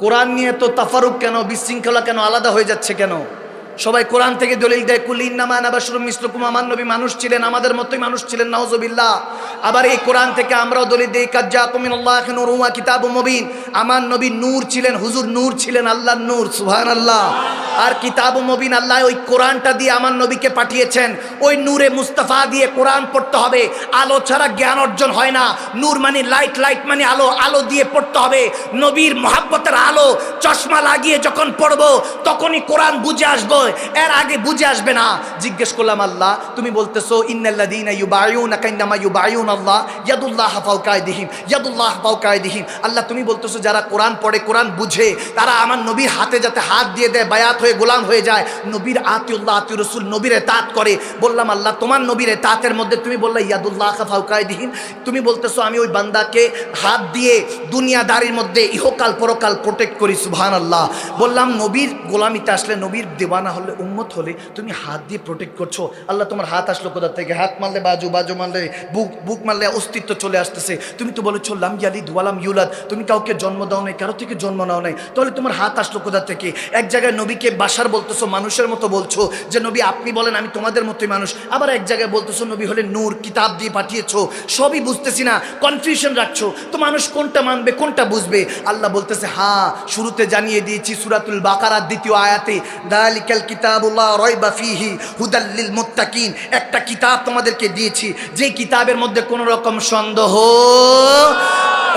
কোরআন নিয়ে তো তাফারুক কেন, বিশৃঙ্খলা কেন, আলাদা হয়ে যাচ্ছে কেন? সবাই কোরআন থেকে দলিল দেয়, কুল ইন্নামা আনা বাশারুম মিসলুকুম, আমার নবী মানুষ ছিলেন, আমাদের মতোই মানুষ ছিলেন, নাউজুবিল্লাহ। আবার এই কোরআন থেকে আমরাও দলিল দেই, কাদ জাআকুম মিনাল্লাহি নূরুন ওয়া কিতাবুম মুবিন, আমার নবী নূর ছিলেন, হুজুর নূর ছিলেন, আল্লাহর নূর, সুবহানাল্লাহ। আর কিতাবুম মুবিন, আল্লাহ ওই কোরআনটা দিয়ে আমার নবীকে পাঠিয়েছেন। ওই নূরে মুস্তাফা দিয়ে কোরআন পড়তে হবে। আলো ছাড়া জ্ঞান অর্জন হয় না। নূর মানে লাইট, লাইট মানে আলো, আলো দিয়ে পড়তে হবে। নবীর মহাব্বতের আলো চশমা লাগিয়ে যখন পড়বো তখনই কোরআন বুঝে আসবো, এর আগে বুঝে আসবে না। জিজ্ঞেস করলাম, আল্লাহ তুমি বলতেছো ইন্নাল্লাযীনা ইউবাইউনাকা ইন্নামা ইউবাইউনাল্লাহ ইয়াদুল্লাহি ফাওকা আইদিহিম, ইয়াদুল্লাহি ফাওকা আইদিহিম। আল্লাহ তুমি বলতেছো যারা কোরআন পড়ে, কোরআন বুঝে, তারা আমার নবীর হাতে যাতে হাত দিয়ে দেয়, বায়াত হয়ে গোলাম হয়ে যায়, নবীর আতিউল্লাহ আতি রাসূল, নবীর ইতাআত করে। বললাম, আল্লাহ তোমার নবীর ইতাআতের মধ্যে তুমি বললা ইয়াদুল্লাহি ফাওকা আইদিহিম, তুমি বলতেছো আমি ওই বান্দাকে হাত দিয়ে দুনিয়াদারির মধ্যে ইহকাল পরকাল প্রোটেক্ট করি, সুবহানাল্লাহ। বললাম, নবীর গোলামিতে আসলে, নবীর দেওয়ানা হলে, উম্মত হলে তুমি হাত দিয়ে প্রোটেক্ট করছো। আল্লাহ তোমার হাত আসলো কোথা থেকে? হাত মারলে বাজু, বাজু মারলে বুক, বুক মারলে অস্তিত্ব চলে আসতেছে। তুমি তো বলেছো লাম ইয়ালিদ ওয়ালাম ইউলাদ, তুমি কাউকে জন্ম দাও নাই, কারো থেকে জন্ম নাও নাই, তাহলে তোমার হাত আসলো কোথা থেকে? এক জায়গায় নবীকে বাশার বলতেছো, মানুষের মতো বলছো যে নবী আপনি বলেন আমি তোমাদের মতোই মানুষ। আবার এক জায়গায় বলতেছো নবী হলে নূর, কিতাব দিয়ে পাঠিয়েছো। সবই বুঝতেছি না, কনফিউশন রাখছো। তো মানুষ কোনটা মানবে, কোনটা বুঝবে? আল্লাহ বলতেছে, হ্যাঁ শুরুতে জানিয়ে দিয়েছি সূরাতুল বাকারার 2য় আয়াতে, দালিকাল কিতাবুল্লাহ রাইবা ফীহি হুদাল লিল মুত্তাকিন। একটা কিতাব তোমাদেরকে দিয়েছি, যে কিতাবের মধ্যে কোনো রকম সন্দেহ,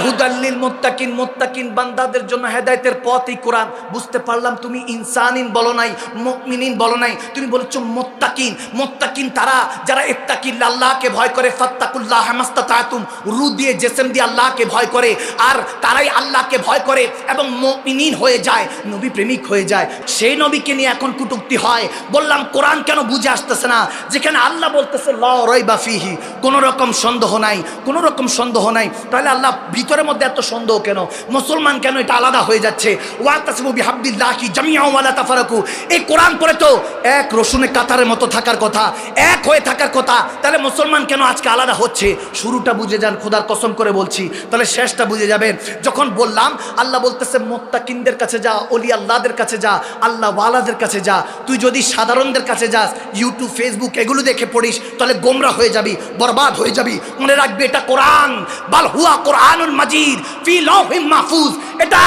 হুদাল্লিল মুত্তাকিন, মুত্তাকিন বান্দাদের জন্য হেদায়েতের পথই কোরআন। বুঝতে পারলাম তুমি ইনসানিন বলো নাই, মুমিনিন বলো নাই, তুমি বলেছো মুত্তাকিন। মুত্তাকিন তারা যারা ইত্তাকিল্লাহ, আল্লাহকে ভয় করে, ফাত্তাকুল্লাহ মাস্তাতাতুম, রূহ দিয়ে জিসম দিয়ে আল্লাহকে ভয় করে, আর তারাই আল্লাহকে ভয় করে এবং মুমিনিন হয়ে যায়, নবী প্রেমিক হয়ে যায়। সেই নবীকে নিয়ে এখন কটূক্তি হয়। বললাম কোরআন কেন বুঝে আসতেছে না, যেখানে আল্লাহ বলতেছে লা রাইবা ফীহি, কোনো রকম সন্দেহ নাই, কোনো রকম সন্দেহ নাই। তাহলে আল্লাহ ভিতরের মধ্যে এত সন্দেহ কেন? মুসলমান কেন এটা আলাদা হয়ে যাচ্ছে? ওয়াতাসিমু বিহাবলিল্লাহি জামিআন ওয়া লা তাফারাকু। এই কোরআন পড়ে তো এক রসুনের কাতারের মতো থাকার কথা, এক হয়ে থাকার কথা। তাহলে মুসলমান কেন আজকে আলাদা হচ্ছে? শুরুটা বুঝে যান, খোদার কসম করে বলছি, তাহলে শেষটা বুঝে যাবেন। যখন বললাম আল্লাহ বলতেছে মুত্তাকিনদের কাছে যা, ওলি আল্লাহদের কাছে যা, আল্লাহ ওয়ালাদের কাছে যা। তুই যদি সাধারণদের কাছে যাস, ইউটিউব ফেসবুক এগুলো দেখে পড়িস, তাহলে গোমরা হয়ে যাবি, বরবাদ হয়ে যাবি। মনে রাখবি এটা কোরআন, বাল হুয়া কোরআনুল মাজিদ ফি লাউহিম মাহফুজ। এটা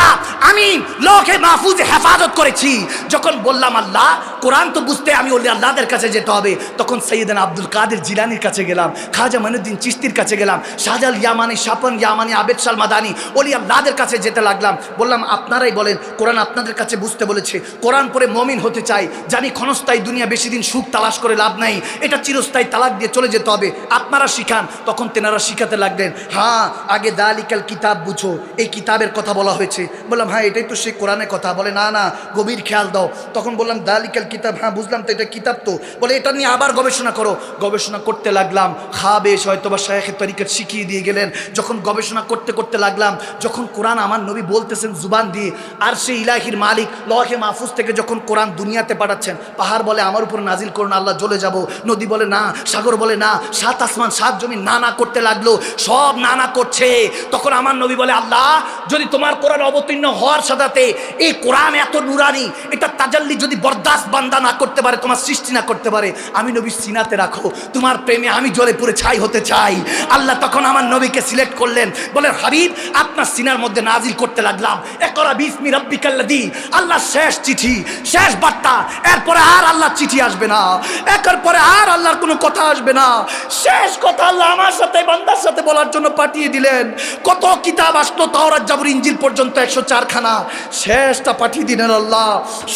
আমি লৌহে মাহফুজে হেফাজত করেছি। যখন বললাম আল্লাহ কোরআন তো বুঝতে আমি ওলি আল্লাহদের কাছে যেতে হবে, তখন সৈয়দনা আব্দুল কাদের জিলানির কাছে গেলাম, খাজা মঈনুদ্দিন চিশতির কাছে গেলাম, শাহজাল ইয়ামানি, শাপন ইয়ামানি, আবেদ শাল মাদানি, ওলি আল্লাহদের কাছে যেতে লাগলাম। বললাম আপনারাই বলেন, কোরআন আপনাদের কাছে বুঝতে বলেছে, কোরআন পড়ে মুমিন হতে চাই, জানি ক্ষণস্থায়ী দুনিয়া, বেশি দিন সুখ তালাশ করে লাভ নাই, এটা চিরস্থায়ী তালাক দিয়ে চলে যেতে হবে, আপনারা শিখান। তখন তেনারা শিখাতে লাগলেন, হ্যাঁ আগে দালিকাল কিতাব বুঝো, এই কিতাবের কথা বলা হয়েছে। বললাম হ্যাঁ এটাই তো সেই কোরআনের কথা। বলে না না, গভীর খেয়াল দাও। তখন বললাম দালিকাল কিতাব, হ্যাঁ বুঝলাম তো এটা কিতাব তো। বলে এটা নিয়ে আবার গবেষণা করো। গবেষণা করতে লাগলাম, খাবেশ হয়তো বা শায়েখে তরিকত শিখিয়ে দিয়ে গেলেন। যখন গবেষণা করতে করতে লাগলাম, যখন কোরআন আমার নবী বলতেছেন জুবান দিয়ে, আর সেই ইলাহির মালিক লৌহে মাহফুজ থেকে যখন কোরআন দুনিয়াতে পাঠাচ্ছেন, পাহাড় বলে আমার উপর নাজিল করুন আল্লাহ, জ্বলে যাব। নদী বলে না, সাগর বলে না, 7 আসমান 7 জমিন না না করতে লাগলো, সব না না করছে। তখন আমার নবী বলে, আল্লাহ যদি তোমার কোরআন অবতীর্ণ হওয়ার সাথে এই কোরআন এত নুরানি, এটা তাজাল্লি যদি বরদাস্ত বান্দা না করতে পারে, তোমার সৃষ্টি না করতে পারে, আমি নবী সিনাতে রাখো, তোমার প্রেমে আমি জ্বলে পুড়ে ছাই হতে চাই। আল্লাহ তখন আমার নবীকে সিলেক্ট করলেন, বলেন হাবিব আপনার সিনার মধ্যে নাজিল করতে লাগলাম ইকরা বিসমি রাব্বিকাল্লাযী। আল্লাহ শেষ চিঠি, শেষ বার্তা, এরপরে আর আল্লাহর চিঠি আসবে না, একের পরে আর আল্লাহর কোনো কথা আসবে না। শেষ কথা আল্লাহ আমার সাথে, বান্দার সাথে বলার জন্য পাঠিয়ে দিলেন। কত কিতাব আসতো, তাওরাত জাবুর ইনজিল পর্যন্ত 104 খানা, শেষটা পাঠিয়ে দিলেন আল্লাহ।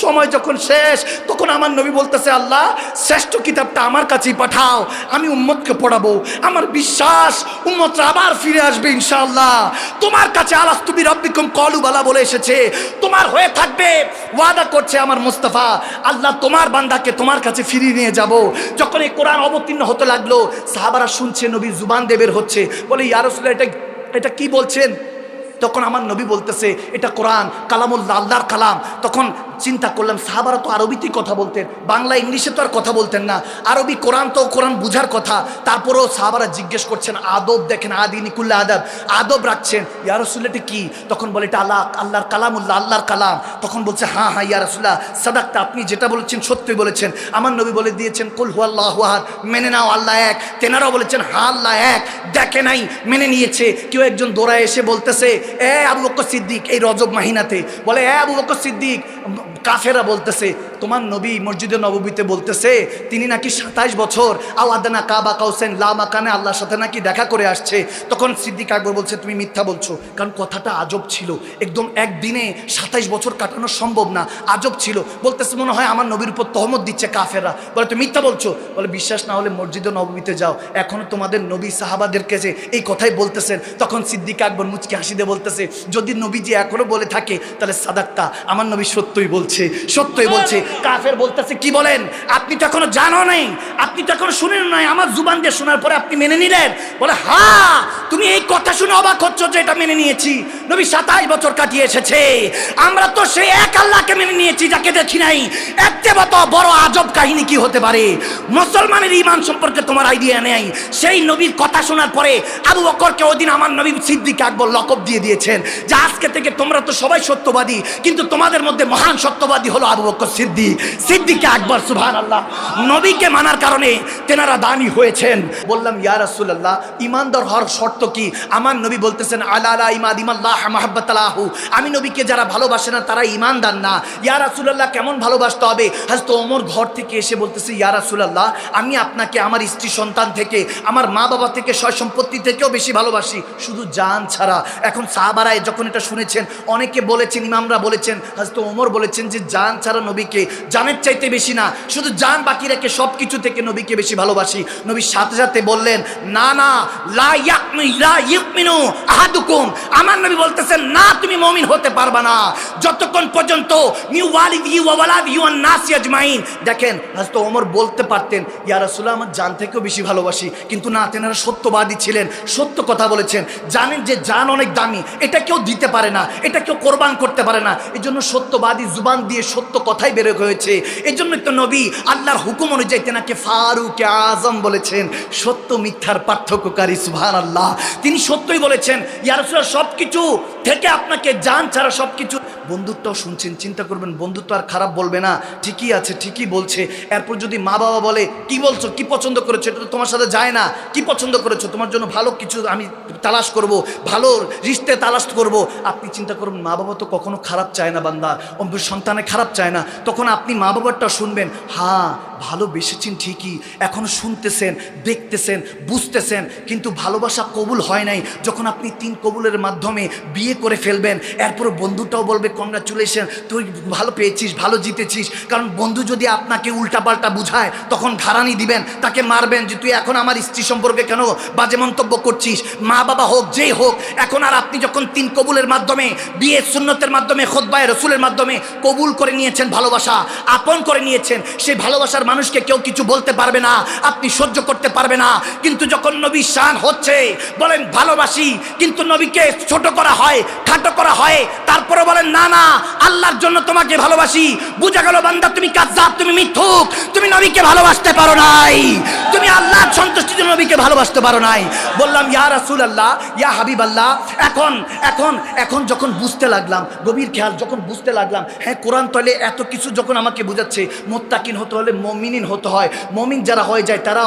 সময় যখন শেষ, তখন আমার নবী বলতেছে, আল্লাহ শ্রেষ্ঠ কিতাবটা আমার কাছেই পাঠাও, আমি উম্মতকে পড়াবো। আমার বিশ্বাস উম্মতরা আবার ফিরে আসবে ইনশাআল্লাহ। তোমার কাছে আলাস্তু বিরাব্বিকুম ক্বালু বালা বলে এসেছে, তোমার হয়ে থাকবে, ওয়াদা করছে আমার মুস্তাফা। আল্লাহ তোমার বান্দাকে তোমার কাছে ফিরিয়ে নিয়ে যাব। যখন এই কোরআন অবতীর্ণ হতে লাগলো, সাহাবারা শুনছে, নবীর জুবান দিয়ে বের হচ্ছে। বলে ইয়া রাসূলুল্লাহ এটা কি বলছেন? তখন আমার নবী বলতেছে, এটা কোরআন কালামুল্লাহ, আল্লাহর কালাম। তখন চিন্তা করলাম সাহাবারা তো আরবিতেই কথা বলতেন, বাংলা ইংলিশে তো আর কথা বলতেন না, আরবি কোরআন তো কোরআন বুঝার কথা। তারপরেও সাহাবারা জিজ্ঞেস করছেন, আদব দেখেন, আদিনিকুল্লাহ আদব, আদব রাখছেন। ইয়া রাসূলুল্লাহ এটা কি? তখন বলে এটা আল্লাহর কালামুল্লাহ, আল্লাহর কালাম। তখন বলছে হ্যাঁ হ্যাঁ ইয়া রাসূলুল্লাহ সাদাকতা, আপনি যেটা বলেছেন সত্যই বলেছেন। আমার নবী বলে দিয়েছেন কুল হুয়াল্লাহু আহাদ, মেনে নাও আল্লাহ এক। তেনারাও বলেছেন হ্যাঁ আল্লাহ এক, দেখে নাই মেনে নিয়েছে। কেউ একজন দৌড়ায় এসে বলতেছে, এ আবু বকর সিদ্দিক, এই রজব মাহিনাতে বলে, এ আবু বকর সিদ্দিক, কাফেরা বলতেছে তোমার নবী মসজিদে নববীতে বলতেছে তিনি নাকি 27 বছর আওয়াদানা কাবা কাউসেন লা মাকানে আল্লাহর সাথে নাকি দেখা করে আসছে। তখন সিদ্দিক আকবর বলছে তুমি মিথ্যা বলছো, কারণ কথাটা আজব ছিল, একদম একদিনে 27 বছর কাটানো সম্ভব না, আজব ছিল। বলতেছে মনে হয় আমার নবীর উপর তহমত দিচ্ছে কাফেররা। বলে তুমি মিথ্যা বলছো। বলে বিশ্বাস না হলে মসজিদে নববীতে যাও, এখনো তোমাদের নবী সাহাবাদেরকে যে এই কথাই বলতেছেন। তখন সিদ্দিক আকবর মুচকি হাসি দিয়ে বলতেছে যদি নবীজি এখনো বলে থাকে তাহলে সাদাক্তা, আমার নবী সত্যই বলছে, সত্যই বলছে। কাফের বলতেছে কি বলেন, আপনি তো এখনো জানো নাই, আপনি তো এখনো শুনেন নাই, আমার জুবান দিয়ে শোনার পরে আপনি মেনে নিলেন। বলে হ্যাঁ, তুমি এই কথা শুনে অবাক হচ্ছ যে এটা মেনে নিয়েছি। নবী 27 বছর কাটিয়ে এসেছে, আমরা তো সেই এক আল্লাহকে মেনে নিয়েছি যাকে দেখি নাই। এর চেয়ে বড় আজব কাহিনী কি হতে পারে? মুসলমানের ঈমান সম্পর্কে তোমার আইডিয়া নেই। সেই নবীর কথা শোনার পরে আবু বকরকে ওদিন আমার নবী সিদ্দিক আকবর লকব দিয়ে দিয়েছেন যে আজকে থেকে তোমরা তো সবাই সত্যবাদী, কিন্তু তোমাদের মধ্যে মহান সত্যবাদী হলো আবু বকর সিদ্দিক, সিদ্দিক আকবর। সুবহানাল্লাহ। নবীকে মানার কারণে তেনারা দানি হয়েছেন। বললাম ইয়া রাসূলুল্লাহ ঈমানদার হওয়ার শর্ত কি? আমার নবী বলতেছেন আলা ইমাদিমাল্লাহ মাহাব্বাতালাহু, আমি নবীকে যারা ভালোবাসে না তারা ঈমানদার না। ইয়া রাসূলুল্লাহ কেমন ভালোবাসতে হবে? হযরত ওমর ঘর থেকে এসে বলতেছে ইয়া রাসূলুল্লাহ আমি আপনাকে আমার স্ত্রী সন্তান থেকে, আমার মা বাবা থেকে, সয় সম্পত্তি থেকেও বেশি ভালোবাসি, শুধু জান ছাড়া। এখন সাহাবারা যখন এটা শুনেছেন, অনেকে বলেছেন, ইমামরা বলেছেন, হযরত ওমর বলেছেন যে জান ছাড়া নবীকে, জানের চাইতে বেশি না, শুধু জান বাকি রেখে সব কিছু থেকে নবীকে বেশি ভালোবাসি। নবী সাথে সাথে বললেন না না, লা ইউমিনু আহাদুকুম, আমার নবী বলতেছেন না তুমি মুমিন হতে পারবা না যতক্ষণ পর্যন্ত মিউ ওয়ালিদি ওয়া ওয়ালাদি ওয়ান নাস আজমাইন। দেখেন হযরত ওমর বলতে পারতেন ইয়া রাসূলুল্লাহ আমার জান থেকেও বেশি ভালোবাসি, কিন্তু না, তেনারা সত্যবাদী ছিলেন, সত্য কথা বলেছেন। জানেন যে জান অনেক দামি, এটা কেউ দিতে পারে না, এটা কেউ কোরবান করতে পারে না, এই জন্য সত্যবাদী জুবান দিয়ে সত্য কথাই বের হয়েছে। এই জন্য তো নবী আল্লাহর হুকুম অনুযায়ী তেনাকে ফারুক আজম বলেছেন, সত্য মিথ্যার পার্থক্যকারী। সুবহানাল্লাহ। তিনি সত্যই বলেছেন ইয়া রাসূলুল্লাহ সব কিছু থেকে আপনাকে জান ছাড়া সব কিছু। বন্ধুত্বও শুনছেন, চিন্তা করবেন বন্ধুত্ব আর খারাপ বলবে না, ঠিকই আছে, ঠিকই বলছে। এরপর যদি মা বাবা বলে কি বলছো, কি পছন্দ করেছো, এটা তো তোমার সাথে যায় না, কি পছন্দ করেছো, তোমার জন্য ভালো কিছু আমি তালাশ করব, ভালো রিশতে তালাশ করব। আপনি চিন্তা করবেন মা বাবা তো কখনো খারাপ চায় না, বান্দা সন্তানে খারাপ চায় না। তখন আপনি মা বাবারটা শুনবেন, হ্যাঁ ভালোবেসেছেন ঠিকই, এখনো শুনতেছেন, দেখতেছেন, বুঝতেছেন, কিন্তু ভালোবাসা কবুল হয় নাই। যখন আপনি 3 কবুলের মাধ্যমে বিয়ে করে ফেলবেন, এরপর বন্ধুটাও বলবে কংগ্রাচুলেশন, তুই ভালো পেয়েছিস, ভালো জিতেছিস। কারণ বন্ধু যদি আপনাকে উল্টাপাল্টা বুঝায় তখন ঘাড়ানি দিবেন, তাকে মারবেন যে তুই এখন আমার স্ত্রী সম্পর্কে কেন বাজে মন্তব্য করছিস। মা বাবা হোক, যেই হোক, এখন আর আপনি যখন 3 কবুলের মাধ্যমে, বিয়ে সুন্নতের মাধ্যমে, খুতবায়ে রাসূলের মাধ্যমে কবুল করে নিয়েছেন, ভালোবাসা আপন করে নিয়েছেন, সেই ভালোবাসার মানুষকে কেউ কিছু বলতে পারবে না, আপনি সহ্য করতে পারবে না। কিন্তু যখন নবী শান হচ্ছে, বলেন ভালোবাসি, কিন্তু নবীকে ছোট করা হয়, খাটো করা হয়, তারপরে বলেন না না আল্লাহর জন্য তোমাকে ভালোবাসি। বুঝা গেল বান্দা তুমি কাযযাব, তুমি মিথ্যুক, তুমি নবীকে ভালোবাসতে পারো নাই, তুমি আল্লাহর সন্তুষ্টির জন্য নবীকে ভালোবাসতে পারো নাই। বললাম ইয়া রাসূলুল্লাহ, ইয়া হাবিবাল্লাহ, এখন এখন এখন যখন বুঝতে লাগলাম, গভীর খেয়াল, যখন বুঝতে লাগলাম হ্যাঁ কোরআন তলে এত কিছু যখন আমাকে বুঝাচ্ছে, মুত্তাকিন হতে হলে মুমিনিন হতে হয়। মুমিন যারা হয়ে যায় তারা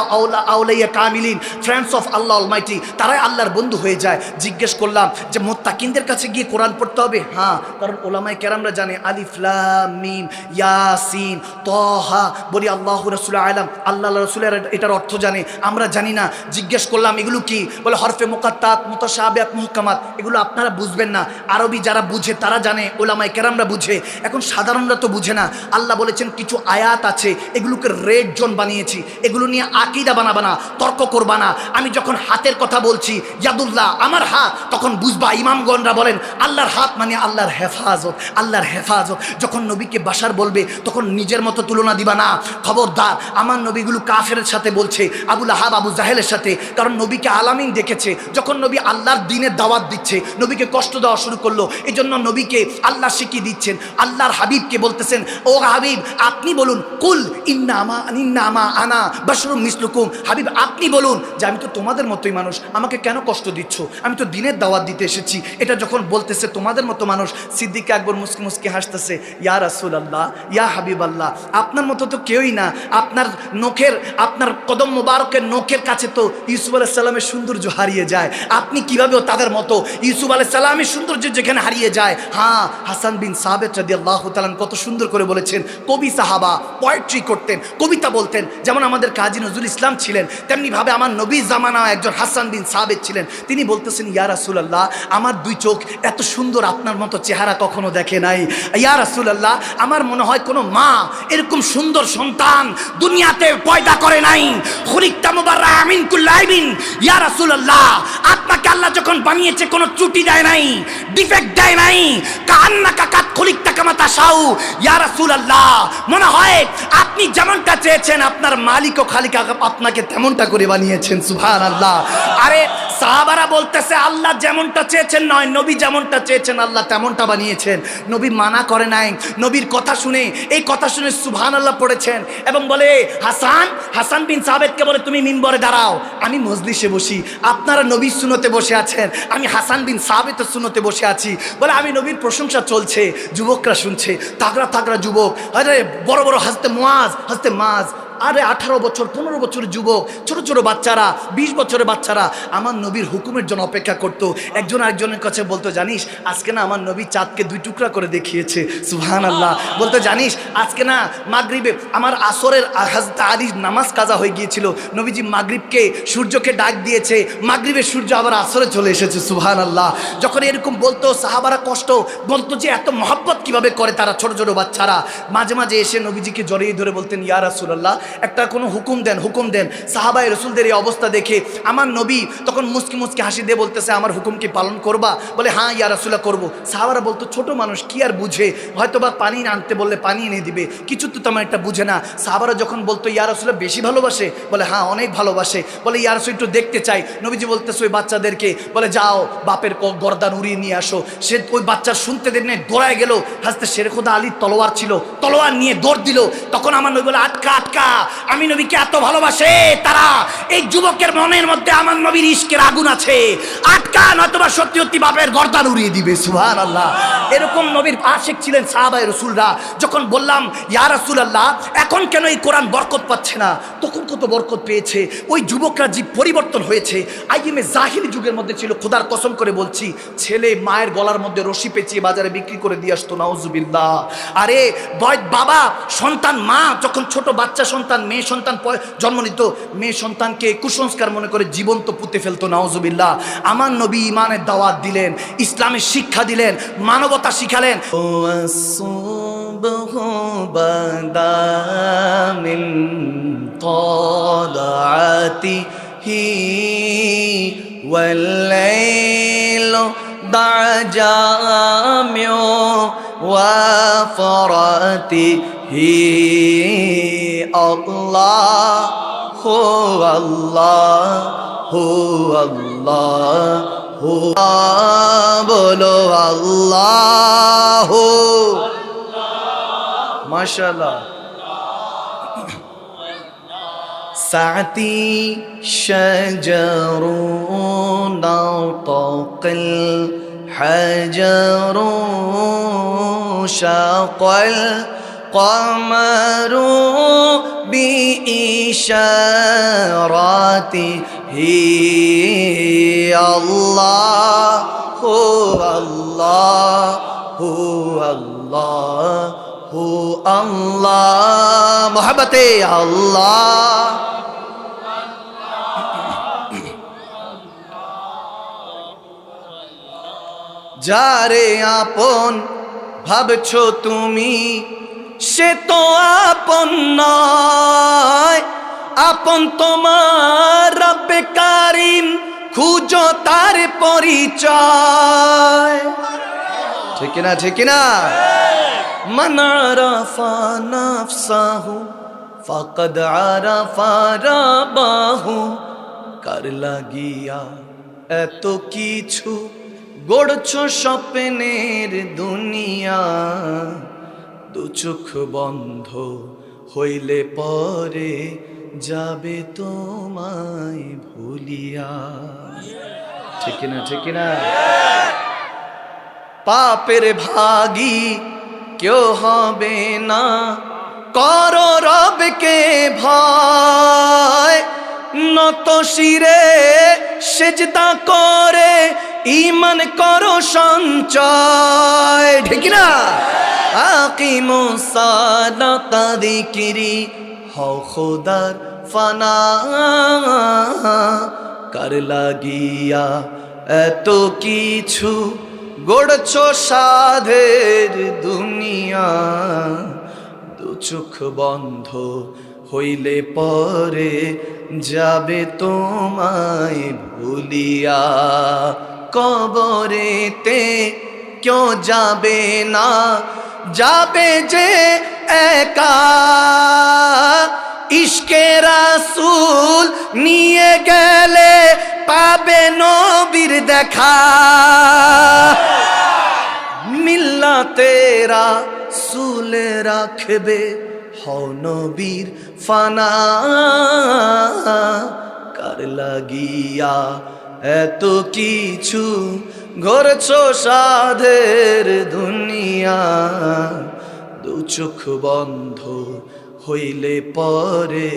আউলিয়া কামিলিন, ফ্রেন্ডস অফ আল্লাহ অলমাইটি, তারাই আল্লাহর বন্ধু হয়ে যায়। জিজ্ঞেস করলাম যে মুত্তাকিনদের কাছে গিয়ে কোরআন পড়তে হবে? হ্যাঁ, কারণ ওলামায়ে কেরামরা জানে আলিফ লাম মিম ইয়াসিন তাহা, বলি আল্লাহু রাসূলুল আলাম, আল্লাহ রাসূলের এটার অর্থ জানে, আমরা জানি না। জিজ্ঞেস করলাম এগুলো কি? বলে হরফে মুকাত্তাত, মুতাশাবিহাত, মুহকামাত, এগুলো আপনারা বুঝবেন না, আরবি যারা বুঝে তারা জানে, ওলামায়ে কেরামরা বুঝে, এখন সাধারণরা তো বুঝে না। আল্লাহ বলেছেন কিছু আয়াত আছে এগুলোকে রেড জোন বানিয়েছি, এগুলো নিয়ে আকীদা বানাবা না, তর্ক করবা না। আমি যখন হাতের কথা বলছি ইয়াদুল্লাহ আমার হাত, তখন বুঝবা ইমামগণরা বলেন আল্লাহর হাত মানে আল্লাহর হেফাজত, আল্লাহর আল্লাহর হেফাজত। যখন নবীকে বাশার বলবে তখন নিজের মতো তুলনা দিবা না, খবরদার। আমার নবীগুলো কাফেরের সাথে বলছে, আবু লাহাব আবু জাহেলের সাথে, কারণ নবীকে আলামিন দেখেছে। যখন নবী আল্লাহর দ্বীনের দাওয়াত দিচ্ছে, নবীকে কষ্ট দেওয়া শুরু করলো। এই জন্য নবীকে আল্লাহ শিখিয়ে দিচ্ছেন, আল্লাহর হাবিবকে বলতেছেন, ও হাবিব আপনি বলুন, কুল ইন্নামা আনা বাশরুম মিসলুকুম, হাবিব আপনি বলুন যে আমি তো তোমাদের মতোই মানুষ, আমাকে কেন কষ্ট দিচ্ছ, আমি তো দ্বীনের দাওয়াত দিতে এসেছি। এটা যখন বলতেছে তোমাদের মতো মানুষ, সিদ্দিক আকবর মুসকি মুসকি হাসতেছে, ইয়া রাসূলুল্লাহ, ইয়া হাবিবাল্লাহ, আপনার মতো তো কেউই না। আপনার নখের, আপনার কদম মোবারকের নখের কাছে তো ইউসুফ আলাইহিস সালামের সৌন্দর্য হারিয়ে যায়, আপনি কিভাবেও তাদের মতো ইউসুফ আলাইহিস সালামের সৌন্দর্য যেখানে হারিয়ে যায়। হ্যাঁ, হাসান বিন সাবিত রাদিয়াল্লাহু তাআলা কত সুন্দর করে বলেছেন, কবি সাহাবা, পোয়েট্রি করতেন, কবিতা বলতেন। যেমন আমাদের কাজী নজরুল ইসলাম ছিলেন, তেমনি ভাবে আমার নবী জামানা একজন হাসান বিন সাবিত ছিলেন। তিনি বলতেছেন, ইয়া রাসূলুল্লাহ, আমার দুই চোখ এত সুন্দর আপনার মতো চেহারা কখনো দেখে নাই। ইয়া রাসূলুল্লাহ, আমার মনে হয় কোনো মা এরকম সুন্দর সন্তান দুনিয়াতে পয়দা করে নাই। খুলিকতা মুবাররা মিন কুল্লি আইবিন, ইয়া রাসূলুল্লাহ, আপনাকে আল্লাহ যখন বানিয়েছে কোনো ত্রুটি দেয় নাই, ডিফেক্ট দেয় নাই। কান্নাকা কাত খুলিকতা কামা তাশাউ, ইয়া রাসূলুল্লাহ, মনে হয় আপনি যেমনটা চেয়েছেন আপনার মালিক ও খালিক আপনাকে তেমনটা করে বানিয়েছেন। সুবহানাল্লাহ। আরে সাহাবারা বলতেছে, আল্লাহ যেমনটা চেয়েছেন নয়, নবী যেমনটা চেয়েছেন আল্লাহ তেমনটা বানিয়েছেন। নবী মানা করে নাই, নবীর কথা শুনে, এই কথা শুনে সুবহানাল্লাহ পড়েছেন এবং বলে, হাসান বিন সাবিতকে বলে, তুমি মিম্বরে দাঁড়াও, আমি মজলিসে বসি। আপনারা নবীর সুন্নতে বসে আছেন, আমি হাসান বিন সাবিতের সুন্নতে বসে আছি। বলে আমি নবীর প্রশংসা চলছে, যুবকরা শুনছে, তাগড়া তাগড়া যুবক, আরে বড় বড় হযরতে মুআজ, হযরতে মাজ, আরে 18 বছর 15 বছরের যুবক, ছোট ছোট বাচ্চারা, 20 বছরের বাচ্চারা আমার নবীর হুকুমের জন্য অপেক্ষা করত। একজন আরেকজনের কাছে বলতো, জানিস আজকে না আমার নবী চাঁদকে 2 টুকরা করে দেখিয়েছে। সুবহানাল্লাহ। বলতো, জানিস আজকে না মাগরিবে আমার আসরের হযরত আলীর নামাজ কাজা হয়ে গিয়েছিল, নবীজি মাগরিবকে সূর্যকে ডাক দিয়েছে, মাগরিবের সূর্য আবার আসরে চলে এসেছে। সুবহানাল্লাহ। যখন এরকম বলতো সাহাবারা কষ্ট বলতো যে এত মহব্বত কিভাবে করে তারা, ছোট ছোট বাচ্চারা। মাঝে মাঝে এসে নবীজিকে জড়িয়ে ধরে বলতেন, ইয়া রাসূলুল্লাহ, একটা কোনো হুকুম দেন, হুকুম দেন। সাহাবায়ে রাসূলদের এই অবস্থা দেখে আমার নবী তখন মুস্কি মুস্কি হাসি দিয়ে বলতেছে, আমার হুকুম কি পালন করবা? বলে, হ্যাঁ ইয়া রাসূলুল্লাহ করব। সাহাবারা বলতো, ছোট মানুষ কি আর বুঝে, হয়তো বা পানি আনতে বললে পানি এনে দিবে, কিছু তো তেমন একটা বুঝে না। সাহাবারা যখন বলতো, ইয়া রাসূলুল্লাহ বেশি ভালোবাসে? বলে, হ্যাঁ অনেক ভালোবাসে। বলে, ইয়া রাসূল একটু দেখতে চাই। নবীজি বলতেছে ওই বাচ্চাদেরকে, বলে যাও বাপের গর্দান উড়িয়ে নিয়ে আসো। সে ওই বাচ্চার শুনতে দেন নাই, দৌড়ায় গেল। হাজরত শের খোদা আলীর তলোয়ার ছিল, তলোয়ার নিয়ে দৌড় দিল। তখন আমার নবী বলে, আটকা আটকা, আমি নবীকে এত ভালোবাসে তারা, এই যুবকের মনের মধ্যে আমার নবীর ইশকের আগুন আছে, আটকা, নয়তোবা সত্যি সত্যি বাপের গর্দান উড়িয়ে দিবে। সুবহানাল্লাহ। এরকম নবীর আশিক ছিলেন সাহাবায়ে রাসূলরা। যখন বললাম, ইয়া রাসূলুল্লাহ, এখন কেন এই কোরআন বরকত পাচ্ছে না, তখন কত বরকত পেয়েছে। ওই যুবকরা যে পরিবর্তন হয়েছে, আইএমএ জাহিলি যুগের মধ্যে ছিল, খোদার কসম করে বলছি, ছেলে মায়ের গলার মধ্যে রশি পেঁচিয়ে বাজারে বিক্রি করে দিয়ে আসতো। নাউজুবিল্লাহ। আরে বাবা, সন্তান, মা যখন ছোট বাচ্চা সন্তান, মেয়ে সন্তান জন্ম নিত, মেয়ে সন্তানকে কুসংস্কার মনে করে জীবন্ত পুঁতে ফেলতো। নাউজুবিল্লাহ। আমার নবী ইমানের দাওয়াত দিলেন, ইসলামের শিক্ষা দিলেন, মানবতা শিখালেন। বলো আল্লাহ, মাশাআল্লাহ। সাতি শাজারুন নাতাকাল হাজারু শাকাল কমারু বিইশারাতিহি আল্লাহু আল্লাহু আল্লাহু আল্লাহ, মোহাব্বতে আল্লাহ। যারে আপন ভাবছো তুমি, সে তো আপন নয়। আপন তোমার রব্বে কারিম, খুঁজো তার পরিচয়। ঠিক না, ঠিক না? মান আরাফা নাফসাহু ফাকাদ আরাফা রাব্বাহু। কার লাগিয়া এত কিছু গড়ছো স্বপ্নের দুনিয়া, দু চোখ বন্ধ হইলে পরে যাবে তোমায় ভুলিয়া। ঠিক না, ঠিক না? পাপের ভাগী কেউ হবে না, করো রবকে ভয়, নত শিরে সেজদা করে ঈমান করো সঞ্চয়। ঠিক না? আকিমুস সালাতা যিকরি হও খোদার ফানা। কার লাগিয়া এত কিছু গড়ছো সাধের দুনিয়া, দু চোখ বন্ধ হইলে পরে যাবে তোমায় ভুলিয়া। কবরেতে কেউ যাবে না, যাবে যে একা, ইশকে রাসূল নিয়ে গেলে পাবে নবীর দেখা। মিল্লাতে রাসূল রাখবে হও নবীর ফানা। কার লাগিয়া এত কিছু গড়ছো সাধের দুনিয়া, দু চোখ বন্ধ হইলে পরে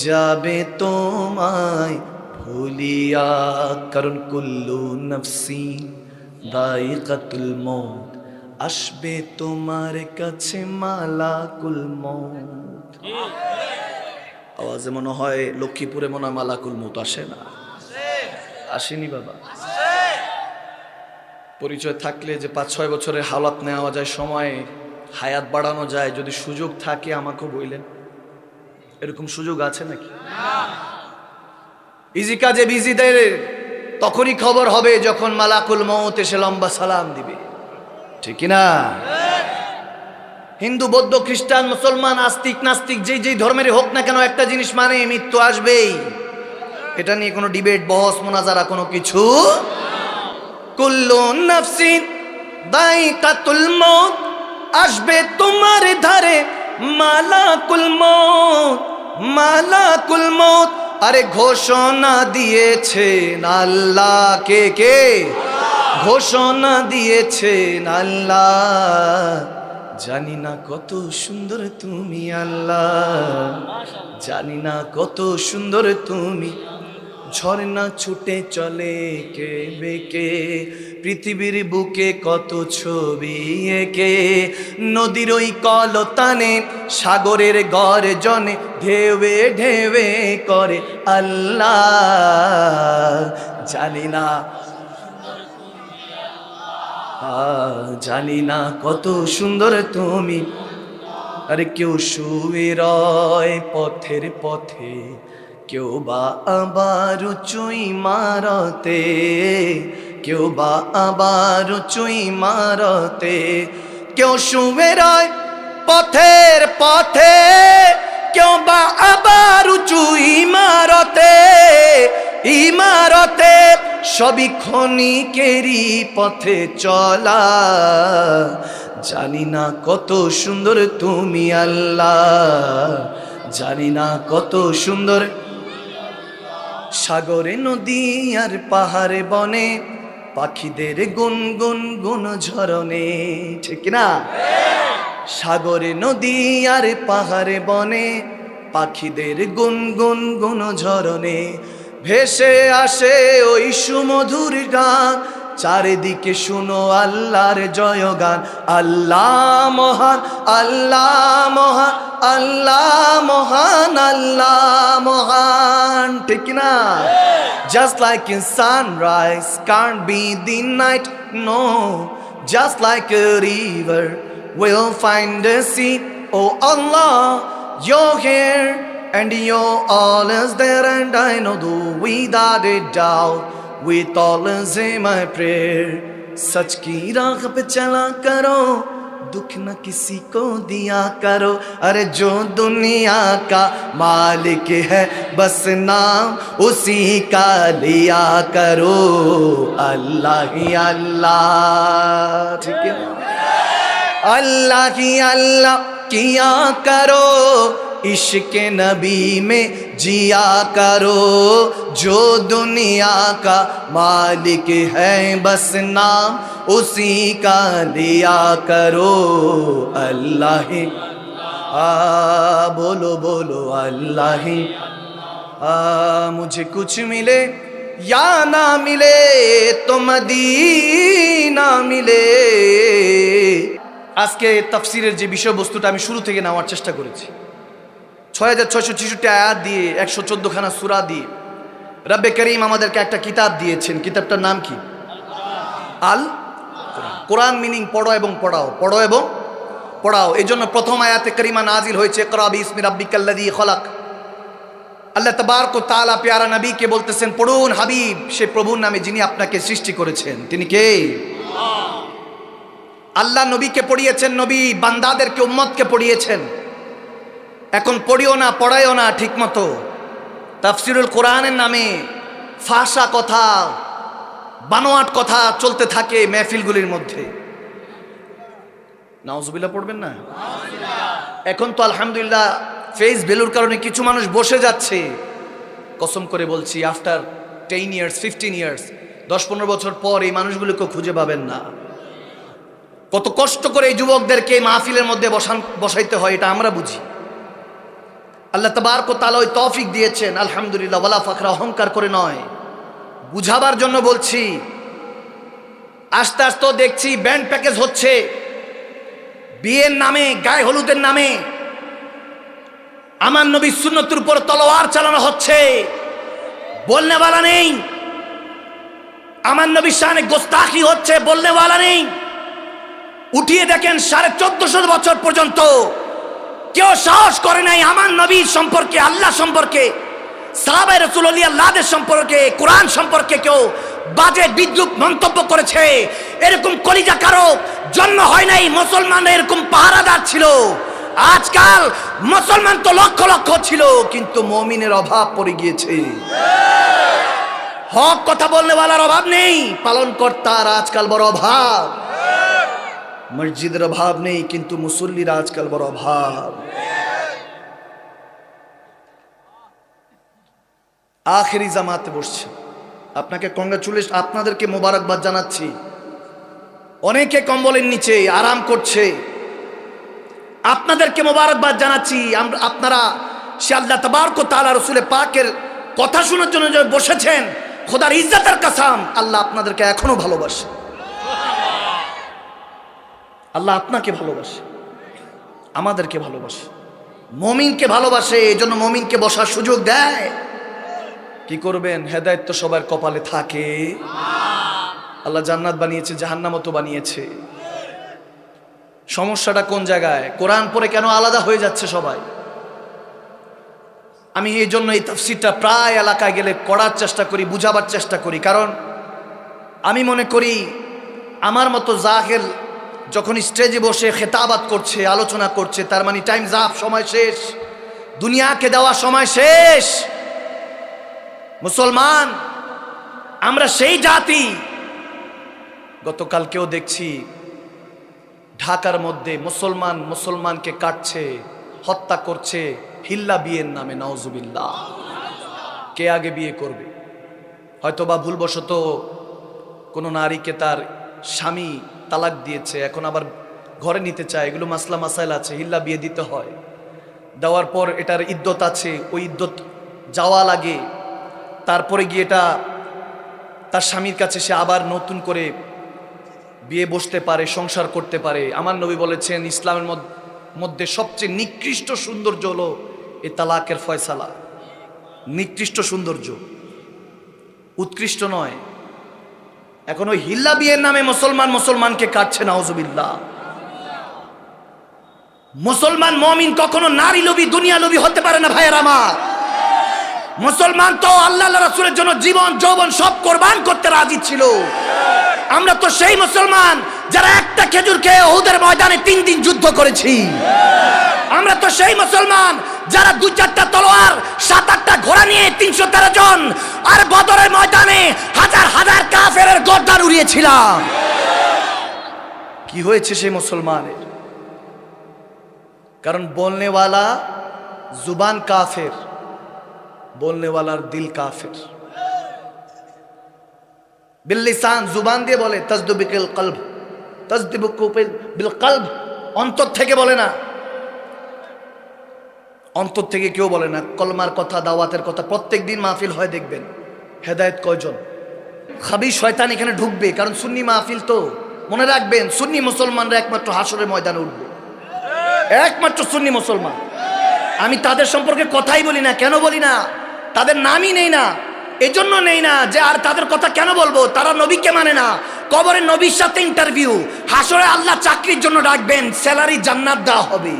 যাবে তোমায় ভুলিয়া। কারণ কুল্লু নফসি দায়িকাতুল মউত, আসবে তোমার কাছে মালাকুল মউত। আওয়াজে মনে হয় লক্ষ্মীপুরে মনে হয় মালাকুল মউত আসে না? আসেনি বাবা? পরিচয় থাকলে যে ৫-৬ বছরের হালাত নেওয়া যায়, সময়ে হায়াত বাড়ানো যায়, যদি সুযোগ থাকে আমাকে বললেন। এরকম সুযোগ আছে নাকি? ইজি কাজে বিজিদের তখনই খবর হবে যখন মালাকুল মউত এসে লম্বা সালাম দিবে। ঠিক না? হিন্দু, বৌদ্ধ, খ্রিস্টান, মুসলমান, আস্তিক, নাস্তিক, যেই ধর্মের হোক না কেন, একটা জিনিস মানে মৃত্যু আসবেই। এটা নিয়ে কোনো ডিবেট, বহস, মুনাজারা কোনো কিছু। কুল্লু নাফসিন দায়িকাতুল মউত, আসবে তোমার ধারে মালাকুল মউত। মালাকুল মউত আরে ঘোষণা দিয়েছেন আল্লাহ। কে কে ঘোষণা দিয়েছেন? আল্লাহ। জানি না কত সুন্দর তুমি আল্লাহ, জানি না কত সুন্দর তুমি। ঝর্ণা ছুটে চলে কে বেকে, পৃথিবীর বুকে কত ছবি একে। নদীর ওই কলতানে, সাগরের গর্জনে, ঢেউে ঢেউে করে আল্লাহ। জানি না, জানি না কত সুন্দর তুমি। আরে কেউ শুয়ে রয় পথের পথে, কেউ বা আবার উঁচুই মারতে, কেউ বা আবার উঁচুই মারতে। কেউ শুয়ে রয় পথের পথে, কেউ বা আবার উঁচু ইমারতে। ইমারতে সবই ক্ষণিকেরই পথে চলা। জানি না কত সুন্দর তুমি আল্লাহ, জানি না কত সুন্দর। সাগরে, নদী আর পাহাড়ে বনে, পাখিদের গুনগুন গুন ঝরনে। ঠিক না? সাগরে, নদী আর পাহাড়ে বনে, পাখিদের গুনগুন গুন ঝরনে। ভেসে আসে ওই সুমধুর গান, চারিদিকে শুনো আল্লাহর জয়গান। আল্লাহ মহান, আল্লাহ মহান, আল্লাহ মহান, আল্লাহ মহান। ঠিক না? Just like a sunrise can't be the night, no. Just like a river will find the sea. Oh Allah, you're here and you're always there, and I know without a doubt with all is in my prayer. सच की राह पे चला करो, दुख न किसी को दिया करो, अरे जो दुनिया का मालिक है बस नाम उसी का लिया करो, अल्लाह ही अल्लाह। ठीक है, अल्लाह ही अल्लाह किया करो, इश्क नबी में जिया करो, जो दुनिया का मालिक है बस नाम उसी का लिया करो, अल्लाह ही बोलो बोलो अल्लाह ही मुझे कुछ मिले या ना मिले तो मदीना मिले। আজকে তাফসীরের যে বিষয়বস্তুটা আমি শুরু থেকে নেওয়ার চেষ্টা করেছি, 6666 আয়াত দিয়ে 114 খানা সূরা দিয়ে রব্বে করিম আমাদেরকে একটা কিতাব দিয়েছেন। কিতাবটার নাম কি? আল কোরআন। কোরআন মিনিং পড়ো এবং পড়াও, পড়ো এবং পড়াও। এই জন্য প্রথম আয়াতে করিমা নাজিল হয়েছে ইকরা বিসমি রাব্বিকাল্লাযী খলাক। আল্লাহ তাবারক ওয়া তাআলা প্যারা নবীকে বলতেছেন পড়ুন হাবিব সে প্রভুর নামে যিনি আপনাকে সৃষ্টি করেছেন। তিনি কে? আল্লাহ নবীকে পড়িয়েছেন, নবী বান্দাদেরকে উম্মতকে পড়িয়েছেন। এখন পড়িও না, পড়াইও না ঠিক মতো। তাফসিরুল কোরআনের নামে ফাঁসা কথা, বানোয়াট কথা চলতে থাকে মেহফিলগুলির মধ্যে। নাউজুবিল্লাহ পড়বেন না? এখন তো আলহামদুলিল্লাহ ফেস ভ্যালুর কারণে কিছু মানুষ বসে যাচ্ছে। কসম করে বলছি আফটার 10 ইয়ার্স 15 ইয়ার্স 10-15 বছর পর এই মানুষগুলোকে খুঁজে পাবেন না। কত কষ্ট করে এই যুবকদেরকে মাহফিলের মধ্যে বসাইতে হয় এটা আমরা বুঝি। আল্লাহ তাবারক ওয়া তাআলা ওই তৌফিক দিয়েছেন আলহামদুলিল্লাহ, ওয়ালা ফাখরা, অহংকার করে নয়, বুঝাবার জন্য বলছি। আস্তে আস্তে দেখছি ব্যান্ড প্যাকেজ হচ্ছে, বিয়ের নামে গায়ে হলুদের নামে আমার নবীর সুন্নতের উপর তলোয়ার চালানো হচ্ছে, বলনে वाला নেই। আমার নবীর শানে গোস্তাখি হচ্ছে, বলনে वाला নেই। উঠিয়ে দেখেন 1450 বছর পর্যন্ত কেউ সাহস করে নাই আমার নবীর সম্পর্কে, আল্লাহ সম্পর্কে, সাহাবায়ে রাসূলুল্লাহ আল্লাহদের সম্পর্কে, কোরআন সম্পর্কে কেউ বাজে বিদ্রূপ মন্তব্য করেছে। এরকম কলিজা কারো জন্ম হয় নাই। মুসলমান এরকম পাহারাদার ছিল। আজকাল মুসলমান তো লক্ষ লক্ষ ছিল, কিন্তু মুমিনের অভাব পড়ে গিয়েছে। হক কথা বলনে ওয়ালার অভাব নেই, পালন কর্তার আজকাল বড় অভাব। মসজিদের অভাব নেই, কিন্তু মুসল্লির আজকাল বড় অভাব। আখেরি জামাতে বসছে, আপনাকে কংগ্রাচুলেশন, আপনাদেরকে মোবারকবাদ জানাচ্ছি। অনেকে কম্বলের নিচে আরাম করছে, আপনাদেরকে মোবারকবাদ জানাচ্ছি। আপনারা সে আল্লাহ তাবারক ওয়া তাআলা রাসূলের পাকের কথা শোনার জন্য যে বসেছেন, খোদার ইজ্জতের কসম আল্লাহ আপনাদেরকে এখনো ভালোবাসে। আল্লাহ আপনাকে ভালোবাসে, আমাদেরকে ভালোবাসে, মুমিনকে ভালোবাসে। এই জন্য মুমিনকে বসার সুযোগ দেয়। কি করবেন? হেদায়েত তো সবার কপালে থাকে। আল্লাহ জান্নাত বানিয়েছে, জাহান্নামও তো বানিয়েছে। সমস্যাটা কোন জায়গায়? কোরআন পড়ে কেন আলাদা হয়ে যাচ্ছে সবাই? আমি এই জন্য এই তাফসীরটা প্রায় এলাকায় গেলে করার চেষ্টা করি, বুঝাবার চেষ্টা করি। কারণ আমি মনে করি আমার মতো জাহেল যখন স্টেজে বসে খেতাবাত করছে, আলোচনা করছে, তার মানে টাইম আপ, সময় শেষ, দুনিয়াকে দেওয়া সময় শেষ। মুসলমান আমরা সেই জাতি, গতকালকেও দেখছি ঢাকার মধ্যে মুসলমানকে কাটছে, হত্যা করছে হিল্লা বিয়ের নামে। নাউজুবিল্লাহ। কে আগে বিয়ে করবে? হয়তোবা ভুলবশত কোনো নারীকে তার স্বামী তালাক দিয়েছে, এখন আবার ঘরে নিতে চায়। এগুলো মাসলা মাসাইল আছে, হিল্লা বিয়ে দিতে হয়। দেওয়ার পর এটার ইদ্যত আছে, ওই ইদ্যত যাওয়া লাগে। তারপরে গিয়ে এটা তার স্বামীর কাছে সে আবার নতুন করে বিয়ে বসতে পারে, সংসার করতে পারে। আমার নবী বলেছেন ইসলামের মধ্যে সবচেয়ে নিকৃষ্ট সৌন্দর্য হলো এই তালাকের ফয়সালা। নিকৃষ্ট সৌন্দর্য, উৎকৃষ্ট নয়। এখন ওই হিল্লা বিয়ের নামে মুসলমানকে কাটছে। নাউজুবিল্লাহ। মুসলমান মুমিন কখনো নারী লোভী, দুনিয়া লোভী হতে পারে না ভাইয়ের আমার। মুসলমান তো আল্লাহ রাসূলের জন্য জীবন যৌবন সব কোরবান করতে রাজি ছিল। আমরা তো সেই মুসলমান যারা একটা খেজুর খেয়ে উহুদের ময়দানে 3 দিন যুদ্ধ করেছি। আমরা তো সেই মুসলমান যারা 2-4টা তলোয়ার 7-8টা ঘোড়া নিয়ে 313 জন আর বদরের ময়দানে হাজার হাজার কাফেরের গর্দান উড়িয়েছিলাম। কি হয়েছে সেই মুসলমানের? কারণ বলনেওয়ালা জুবান কাফের, বলনেওয়ালার দিল কাফের। বিল্লিসান জুবান দিয়ে বলে, তাসদুবিকুল কলব, তাসদিবুকু বিল কলব, অন্তর থেকে বলে না, অন্তর থেকে কেউ বলে না। কলমার কথা, দাওয়াতের কথা প্রত্যেকদিন মাহফিল হয়, দেখবেন হেদায়েত কয়জন? খাবিস শয়তান এখানে ঢুকবে, কারণ সুন্নি মাহফিল তো। মনে রাখবেন, সুন্নি মুসলমানরা একমাত্র হাসরের ময়দানে উঠবে, একমাত্র সুন্নি মুসলমান। আমি তাদের সম্পর্কে কথাই বলি না। কেন বলি না? তাদের নামই নেই না, এজন্য নেই না যে আর তাদের কথা কেন বলবো। তারা নবীকে মানে না। কবরে নবীর সাথে ইন্টারভিউ, হাসরে আল্লাহ চাকরির জন্য ডাকবেন, স্যালারি জান্নাত দেওয়া হবে।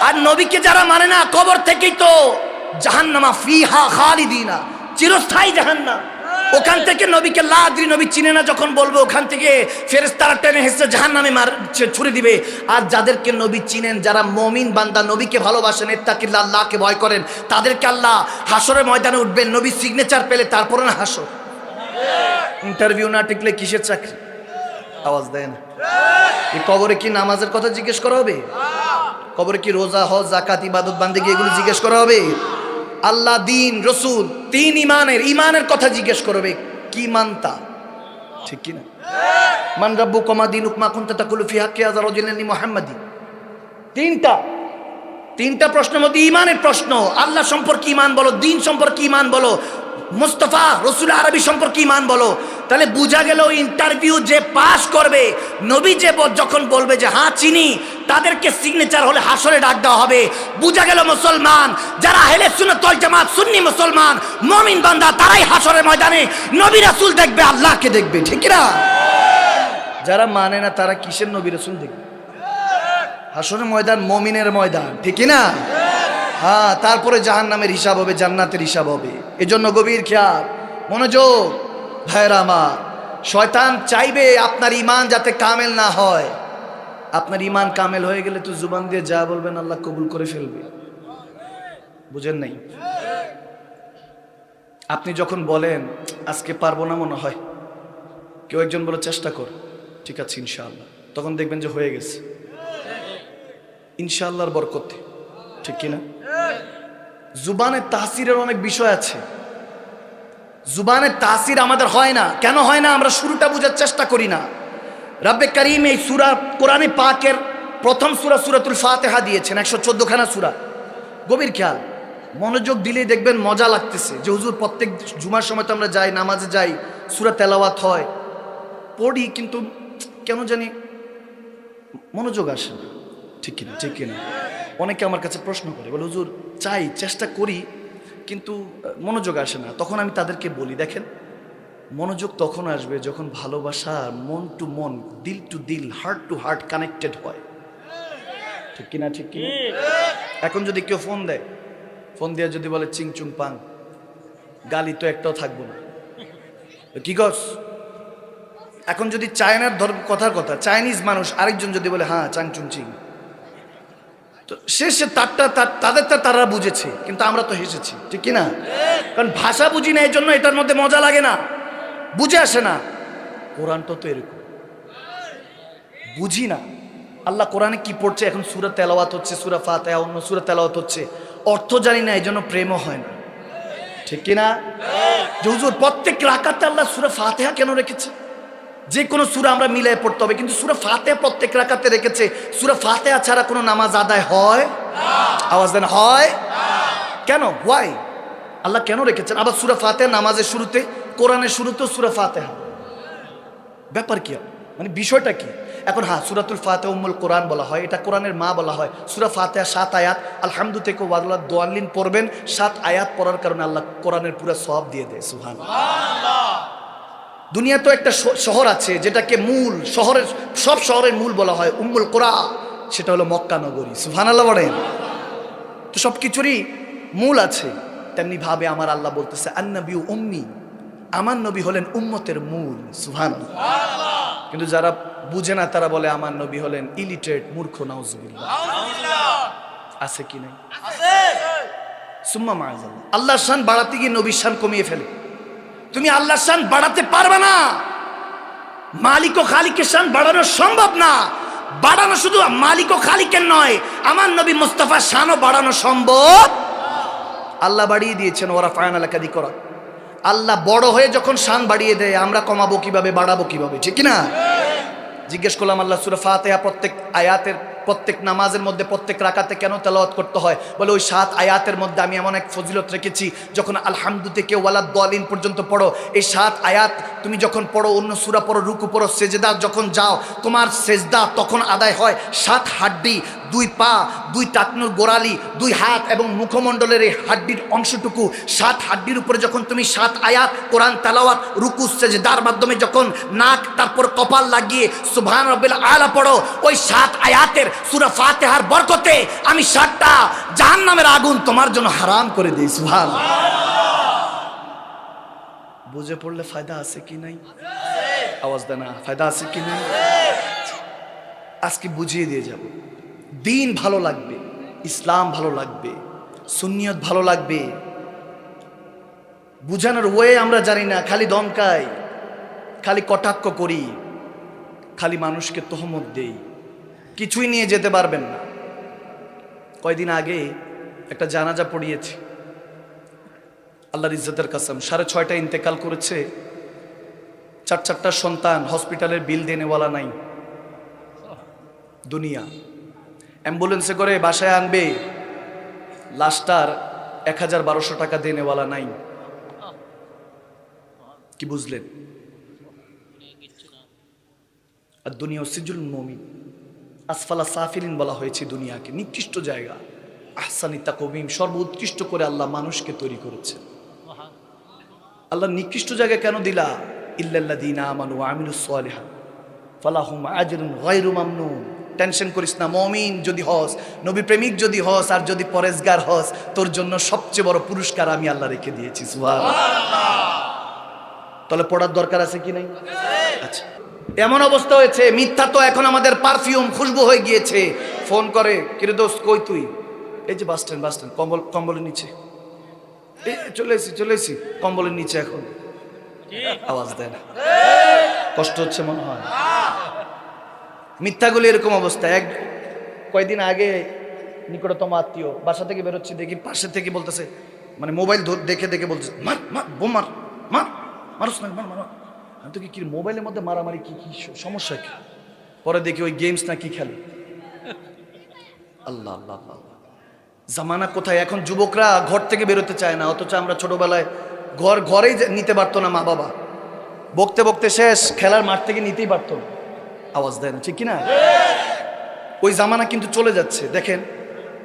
আর নবীকে যারা মানে না, কবর থেকেই তো জাহান্নামা, ফিহা খালিদিনা, চিরস্থায়ী জাহান্নাম। ওখান থেকে নবীকে লা আদরি, নবী চিনে না যখন বলবো, ওখান থেকে ফেরেশতারা টেনে হেসে জাহান্নামে ছুড়ে দিবে। আর যাদেরকে নবী চিনেন, যারা মুমিন বান্দা, নবীকে ভালোবাসেন, ইত্তাকিল্লাহ, আল্লাহকে ভয় করেন, তাদেরকে আল্লাহ হাসরের ময়দানে উঠবেন। নবী সিগনেচার পেলে তারপরে না হাসর। ইন্টারভিউ না টিকলে কিসের চাকরি? আওয়াজ দেয় না। এই কবরে কি নামাজের কথা জিজ্ঞেস করা হবে? কবরে কি রোজা, হজ, যাকাত, ইবাদত, বান্দেগি এগুলো জিজ্ঞেস করা হবে? আল্লাহ, দিন, রসুল, 3 ইমানের কথা জিজ্ঞেস করবে। কি মানতা? ঠিক কি না? মান রাব্বুকা মা দীনুক মা কুনতা তাকুলু ফি হাক্কি হাযা রাজুলিন মুহাম্মাদি। তিনটা প্রশ্নের মধ্যে ইমানের প্রশ্ন। আল্লাহ সম্পর্কে ইমান বলো, দিন সম্পর্কে ইমান বলো, মুস্তাফা রসুল আরবি সম্পর্কে ইমান বলো। তাহলে বুঝা গেল ইন্টারভিউ যে পাস করবে, নবী যে যখন বলবে যে হ্যাঁ চিনি, তাদেরকে সিগনেচার হলে হাসরে ডাক দেওয়া হবে। বুঝা গেল মুসলমান যারা আহলে সুন্নাত ওয়াল জামাত, সুন্নি মুসলমান, মুমিন বান্দা, তারাই হাসরের ময়দানে নবী রাসূল দেখবে, আল্লাহকে দেখবে। ঠিক না? যারা মানে না তারা কিসের নবী রাসূল দেখবে? হাসরের ময়দান মুমিনের ময়দান, ঠিক না? হ্যাঁ, তারপরে জাহান্নামের হিসাব হবে, জান্নাতের হিসাব হবে। এজন্য গভীর খেয়াল, মনোযোগ ভাইরা আমার। শয়তান চাইবে আপনার ইমান যাতে কামেল না হয়। আপনার ইমান কামেল হয়ে গেলে তো জুবান দিয়ে যা বলবেন আল্লাহ কবুল করে ফেলবে। বুঝেন নাই? আপনি যখন বলেন আজকে পারবো না মনে হয়, কেউ একজন বলে চেষ্টা কর, ঠিক আছে ইনশাআল্লাহ, তখন দেখবেন যে হয়ে গেছে ইনশাআল্লাহর বরকতে। ঠিক কিনা? জুবানের তাসিরের অনেক বিষয় আছে। জুবানের তাসির আমাদের হয় না। কেন হয় না? আমরা শুরুটা বোঝার চেষ্টা করি না। রব্বে করিম এই সূরা, কোরআনে পাকের প্রথম সূরা সূরাতুল ফাতিহা দিয়েছেন, 114 খানা সূরা। গভীর খেয়াল, মনোযোগ দিলেই দেখবেন মজা লাগতেছে যে হুজুর প্রত্যেক জুমার সময় তো আমরা যাই, নামাজে যাই, সূরা তেলাওয়াত হয়, পড়ি, কিন্তু কেন জানি মনোযোগ আসে না। ঠিক কিনা? ঠিক কিনা? অনেকে আমার কাছে প্রশ্ন করে, বলে হুজুর চাই, চেষ্টা করি, কিন্তু মনোযোগ আসে না। তখন আমি তাদেরকে বলি, দেখেন মনোযোগ তখন আসবে যখন ভালোবাসা মন টু মন, দিল টু দিল, হার্ট টু হার্ট কানেক্টেড হয়। ঠিক কিনা? ঠিক কিনা? এখন যদি কেউ ফোন দেয়, ফোন দিয়ে যদি বলে চিং চুং পাং, গালি তো একটাও থাকবো না। কি গস? এখন যদি চায়নার কথার কথা, চাইনিজ মানুষ আরেকজন যদি বলে হ্যাঁ চাং চুং চিং, তো শেষে তারা বুঝেছে, কিন্তু আমরা তো হেসেছি। ঠিক কিনা? কারণ ভাষা বুঝি না, এই জন্য এটার মধ্যে মজা লাগে না, বুঝে আসে না। কোরআনটা তো এরকম, বুঝি না আল্লাহ কোরআনে কি পড়ছে। এখন সূরা তেলাওয়াত হচ্ছে, সূরা ফাতিহা, অন্য সূরা তেলাওয়াত হচ্ছে, অর্থ জানি না, এই জন্য প্রেমও হয় না। ঠিক কিনা? যে হুজুর প্রত্যেক রাকাতে আল্লাহ সূরা ফাতিহা কেন রেখেছে? যে কোনো সূরা আমরা মিলাই পড়তে হবে, কিন্তু সূরা ফাতিহা প্রত্যেক রাকাতে রেখেছে। সূরা ফাতিহা ছাড়া কোনো নামাজ আদায় হয়? আওয়াজ দেন, হয়? কেন? হোয়াই? আল্লাহ কেন রেখেছেন? আবার সূরা ফাতিহা নামাজের শুরুতে, কোরআনের শুরুতেও সূরা ফাতিহা, ব্যাপার কি? মানে বিষয়টা কি? এখন হ্যাঁ, সূরাতুল ফাতিহা উম্মুল কোরআন বলা হয়, এটা কোরআনের মা বলা হয়। সূরা ফাতিহা 7 আয়াত, আলহামদু থেকে ওয়াদুল্লাহ দোয়াল্লিন পড়বেন, 7 আয়াত পড়ার কারণে আল্লাহ কোরআনের পুরো সওয়াব দিয়ে দেয়। সুবহানাল্লাহ। দুনিয়া তো একটা শহর আছে যেটাকে মূল শহরের, সব শহরের মূল বলা হয় উম্মুল কোরা, সেটা হলো মক্কা নগরী। সুবহানাল্লাহ বলেন। তো সব কিছুরই মূল আছে। তেমনি ভাবে আমার আল্লাহ বলতেছে আন্নবিউ উম্মি, আমার নবী হলেন উম্মতের মূল। সুবহানাল্লাহ। কিন্তু যারা বুঝে না তারা বলে আমার নবী হলেন ইলিটারেট, মূর্খ। নাউজুবিল্লাহ। আছে কি নাই? সুম্মা মাআযাল্লাহ। আল্লাহর শান বাড়াতে গিয়ে নবীর শান কমিয়ে ফেলে। তুমি আল্লাহর শান বাড়াতে পারবে না, মালিক ও খালিকের শান বাড়ানো সম্ভব না। বাড়ানো শুধু মালিক ও খালিকের নয়, আমার নবী মুস্তাফার শানও বাড়ানো সম্ভব। আল্লাহ বাড়িয়ে দিয়েছেন, ওরা ফায়না লাকা যিকরা। আল্লাহ বড় হয়ে যখন শান বাড়িয়ে দেয়, আমরা কমাবো কিভাবে, বাড়াবো কিভাবে, ঠিক না? জিজ্ঞেস করলাম আল্লাহ সূরা ফাতিহা প্রত্যেক আয়াতের, প্রত্যেক নামাজের মধ্যে, প্রত্যেক রাকাতে কেন তেলাওয়াত করতে হয়? বলে ওই 7 আয়াতের মধ্যে আমি এমন এক ফজিলত রেখেছি, যখন আলহামদু থেকে ওয়ালাদ-দালিন পর্যন্ত পড়ো, এই 7 আয়াত তুমি যখন পড়ো, অন্য সূরা পড়ো, রুকু পড়ো, সেজদা যখন যাও, তোমার সেজদা তখন আদায় হয় 7 হাড্ডি, 2 পা, 2 টাকনুর গোড়ালি, 2 হাত এবং মুখমণ্ডলের এই হাড্ডির অংশটুকু, 7 হাড্ডির উপরে যখন তুমি 7 আয়াত কোরআন তেলাওয়াত, রুকু সেজদার মাধ্যমে যখন নাক তারপর কপাল লাগিয়ে সুবহান রাব্বিল আলা পড়ো, ওই 7 আয়াতের সূরা ফাতিহার বরকতে আমি 7টা জাহান্নামের আগুন তোমার জন্য হারাম করে দেই। সুবহানাল্লাহ। বুঝে পড়লে ফায়দা আছে কি নাই? আওয়াজ দেন না, ফায়দা আছে কি নাই? আজকে বুঝিয়ে দিয়ে যাব। দিন ভালো লাগবে, ইসলাম ভালো লাগবে, সুন্নিয়ত ভালো লাগবে। বুঝানোর ওয়ে আমরা জানি না, খালি দমকাই, খালি কটাক্ষ করি, খালি মানুষকে তোহমত দেই, কিছুই নিয়ে যেতে পারবেন না। কয়দিন আগে একটা জানাজা পড়িয়েছি, আল্লাহর ইজ্জতের কসম, 6:30 ইন্তেকাল করেছে। 4 সন্তান, হসপিটালের বিল দেনেওয়ালা নাই। দুনিয়া অ্যাম্বুলেন্সে করে বাসায় আনবে, লাশটার 1000-1200 টাকা দেনেওয়ালা নাই। কি বুঝলেন? আর দুনিয়া সিজুল মুমিন, আসফালা সাফিলিন বলা হয়েছে দুনিয়াকে, নিকৃষ্ট জায়গা। আহসানি তাকওয়িম, সর্বোৎকৃষ্ট করে আল্লাহ মানুষকে তৈরি করেছেন। আল্লাহ নিকৃষ্ট জায়গা কেন দিলা? ইল্লাল্লাযীনা আমানু ওয়া আমিলুস সালিহাত ফালাহুম আজরুন গায়রু মামনুন। টেনশন করিস না, মুমিন যদি হস, নবী প্রেমিক যদি হস, আর যদি পরেজগার হস, তোর জন্য সবচেয়ে বড় পুরস্কার আমি আল্লাহ রেখে দিয়েছি। সুবহানাল্লাহ। তাহলে পড়ার দরকার আছে কি নাই? আচ্ছা, এমন অবস্থা হয়েছে, মিথ্যা তো এখন আমাদের পারফিউম, খুশবু হয়ে গিয়েছে। ফোন করে, কিরে দোস্ত কই তুই? এই যে বাস স্ট্যান্ড, কম্বলের নিচে। চলে এসি কম্বলের নিচে। এখন আওয়াজ দেয় না, কষ্ট হচ্ছে মনে হয়। মিথ্যাগুলি এরকম অবস্থা। কয়েকদিন আগে নিকটতম আত্মীয় বাসা থেকে বেরোচ্ছি, দেখি পাশে থেকে বলতেছে, মানে মোবাইল দেখে বলতেছে, মার মার বোম মার, মারস না, মার। আমি তো কি মোবাইলের মধ্যে মারামারি, কি সমস্যা কি? পরে দেখি ওই গেমস না কি খেলে। আল্লাহ আল্লাহ আল্লাহ, জামানা কোথায়! এখন যুবকরা ঘর থেকে বেরোতে চায় না, অথচ আমরা ছোটবেলায় ঘরেই নিতে পারতো না মা বাবা। বকতে শেষ, খেলার মাঠ থেকে নিতেই পারতো না। আওয়াজ দেয় না, ঠিক কিনা? ওই জামানা কিন্তু চলে যাচ্ছে। দেখেন,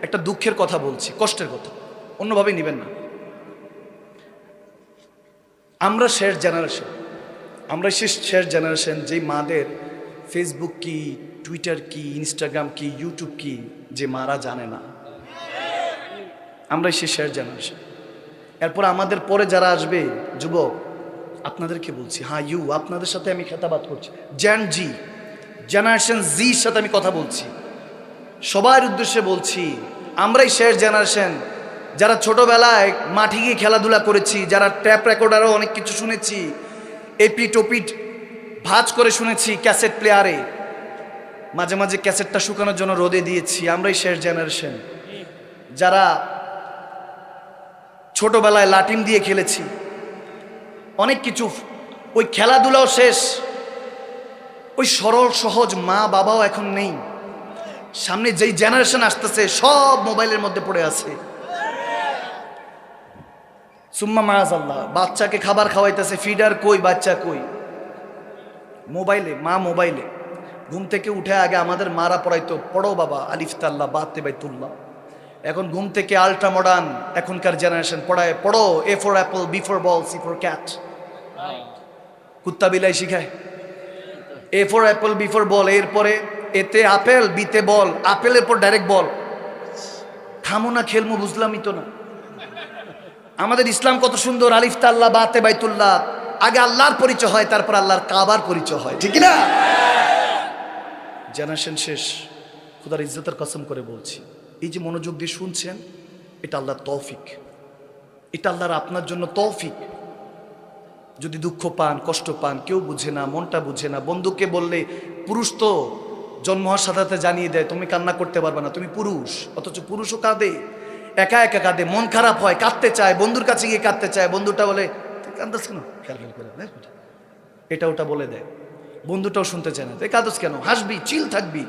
একটা দুঃখের কথা বলছি, কষ্টের কথা, অন্যভাবে নিবেন না। আমরা শেষ জেনারেশন, যেই মাদের ফেসবুক কি, টুইটার কি, ইনস্টাগ্রাম কি, ইউটিউব কি, যে মারা জানে না। আমরাই শেষ জেনারেশন। এরপর আমাদের পরে যারা আসবে, যুবক, আপনাদেরকে বলছি, হ্যাঁ আপনাদের সাথে আমি খেতাবাদ করছি, জেনারেশন জির সাথে আমি কথা বলছি, সবার উদ্দেশ্যে বলছি, আমরাই শেষ জেনারেশন যারা ছোটবেলায় মাঠে গিয়ে খেলাধুলা করেছি, যারা ট্যাপ রেকর্ডারও অনেক কিছু শুনেছি, এপিট ওপিট ভাঁজ করে শুনেছি ক্যাসেট প্লেয়ারে, মাঝে মাঝে ক্যাসেটটা শুকানোর জন্য রোদে দিয়েছি। আমরাই শেষ জেনারেশন যারা ছোটবেলায় লাটিম দিয়ে খেলেছি, অনেক কিছু। ওই খেলাধুলাও শেষ, ওই সরল সহজ মা বাবাও এখন নেই। সামনে যেই জেনারেশন আসতেছে, সব মোবাইলের মধ্যে পড়ে আছে। সুম্মা মাআযাল্লাহ, বাচ্চাকে খাবার খাওয়াইতেছে, ফিডার কই, বাচ্চা কই, মোবাইলে, মা মোবাইলে। ঘুম থেকে উঠে আগে আমাদের মারা পড়াইতো, পড়ো বাবা আলিফ তাল্লা বাতে বাইতুল্লাহ। এখন ঘুম থেকে আল্ট্রা মডার্ন এখনকার জেনারেশন পড়ায়, পড়ো A for apple, B for ball, C for cat. কুত্তা বিলাই শিখায় A for apple, B for ball, এরপরে এতে আপেল, বিতে বল, আপেলের পর ডাইরেক্ট বল। থামো না, খেলমো, বুঝলামই তো না। আমাদের ইসলাম কত সুন্দর, আলিফ তাল্লা বাতে বাইতুল্লাহ, আগে আল্লাহর পরিচয় হয়, তারপর আল্লাহর কাবার পরিচয় হয়, ঠিক না? জেনারেশন শেষ, খোদার ইজ্জতের কসম করে বলছি, এই যে মনোযোগ দিয়ে শুনছেন, এটা আল্লাহর তৌফিক, এটা আল্লাহর আপনার জন্য তৌফিক। যদি দুঃখ পান, কষ্ট পান, কেউ বুঝে না, মনটা বুঝে না, বন্ধুকে বললে, পুরুষ তো জন্ম হওয়ার সাথে সাথে জানিয়ে দেয় তুমি কান্না করতে পারবে না, তুমি পুরুষ, অথচ পুরুষও কাঁদে, একা একা কাঁদে, মন খারাপ হয়, কাঁদতে চায়, বন্ধুর কাছে গিয়ে কাঁদতে চায়, বন্ধুটা বলে তুই কাঁদছিস কেন, খেয়াল করে এটা ওটা বলে দেয়, বন্ধুটাও শুনতে চায় না, তুই কাঁদছ কেন, হাসবি, চিল থাকবি।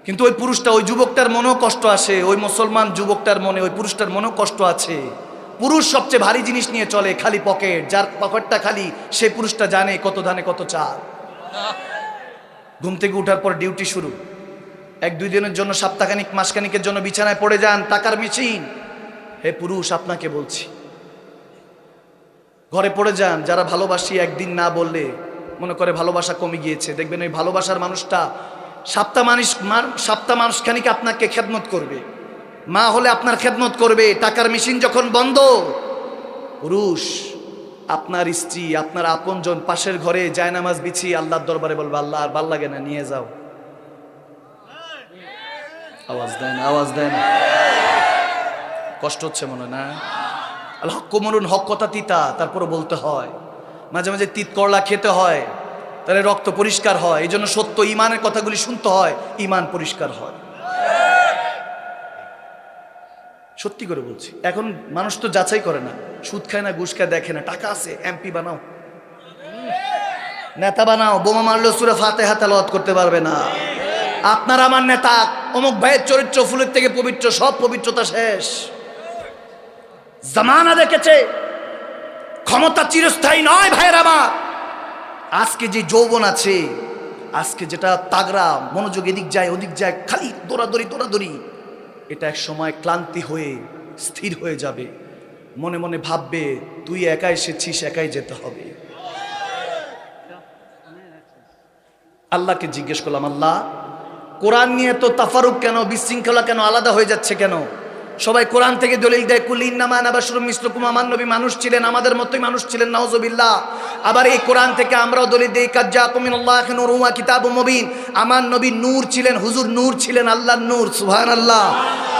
কিন্তু ওই পুরুষটা, ওই যুবকটার মনেও কষ্ট আসে, ওই মুসলমান যুবকটার মনে, ওই পুরুষটার মনেও কষ্ট আছে। পুরুষ সবচেয়ে ভারী জিনিস নিয়ে চলে, খালি পকেট, যার পকেটটা খালি সেই পুরুষটা জানে কত ধানে কত চাল। ঘুম থেকে উঠার পর ডিউটি শুরু, 1-2 দিনের জন্য, সপ্তাহখানিক, মাসখানিকের জন্য বিছানায় পড়ে যান, টাকার মেশিন। হে পুরুষ, আপনাকে বলছি, ঘরে পড়ে যান। যারা ভালোবাসি একদিন না বললে মনে করে ভালোবাসা কমে গিয়েছে, দেখবেন ওই ভালোবাসার মানুষটা সপ্তাহ মানুষখানিক আপনাকে খেদমত করবে, মা হলে আপনার খেদমত করবে। টাকার মেশিন যখন বন্ধ, পুরুষ আপনার স্ত্রী, আপনার আপনজন পাশের ঘরে জায়নামাজ বিছিয়ে আল্লাহর দরবারে বলবে, আল্লাহ আর ভাল লাগে না, নিয়ে যাও। আওয়াজ দেয় না, আওয়াজ দেয় না, কষ্ট হচ্ছে মনে না? আল্লাহ হক মরুন, হক কথা তিতা, তারপরে বলতে হয়। মাঝে মাঝে তিত করলা খেতে হয়, তাহলে রক্ত পরিষ্কার হয়। এই জন্য সত্য ইমানের কথাগুলি শুনতে হয়, ইমান পরিষ্কার হয়। সত্যি করে বলছি, এখন মানুষ তো যাচাই করে না, সুদ খায় না, ঘুষ খায়, দেখে না, টাকা আছে, এমপি বানাও, নেতা বানাও, বোমা মারলেও সূরা ফাতিহা তেলাওয়াত করতে পারবে না। আপনার আমার নেতা অমুক ভাইয়ের চরিত্র ফুলের থেকে পবিত্র, সব পবিত্রতা শেষ। জামানা দেখেছে ক্ষমতা চিরস্থায়ী নয় ভাইয়ের আমার। আজকে যে যৌবন আছে, আজকে যেটা তাগড়া, মনোযোগ এদিক যায় ওদিক যায়, খালি দৌড়াদৌড়ি দৌড়াদৌড়ি, এটা এক সময় ক্লান্তি হয়ে স্থির হয়ে যাবে। মনে মনে ভাববে তুই একা এসেছিস, একাই যেতে হবে। আল্লাহকে জিজ্ঞেস করলাম, আল্লাহ কোরআন নিয়ে তো তাফারুক কেন, বিশৃঙ্খলা কেন, আলাদা হয়ে যাচ্ছে কেন? সবাই কোরআন থেকে দলিল দেয়, কুল ইন্নামা আনা বাশারুম মিসলুকুম, আমার নবী মানুষ ছিলেন, আমাদের মতোই মানুষ ছিলেন, নাউজুবিল্লাহ। আবার এই কোরআন থেকে আমরাও দলিল দেই, কাদ জাআকুম মিনাল্লাহি নূরুন ওয়া কিতাবুম মুবিন, আমার নবী নূর ছিলেন, হুজুর নূর ছিলেন, আল্লাহর নূর, সুবহানাল্লাহ।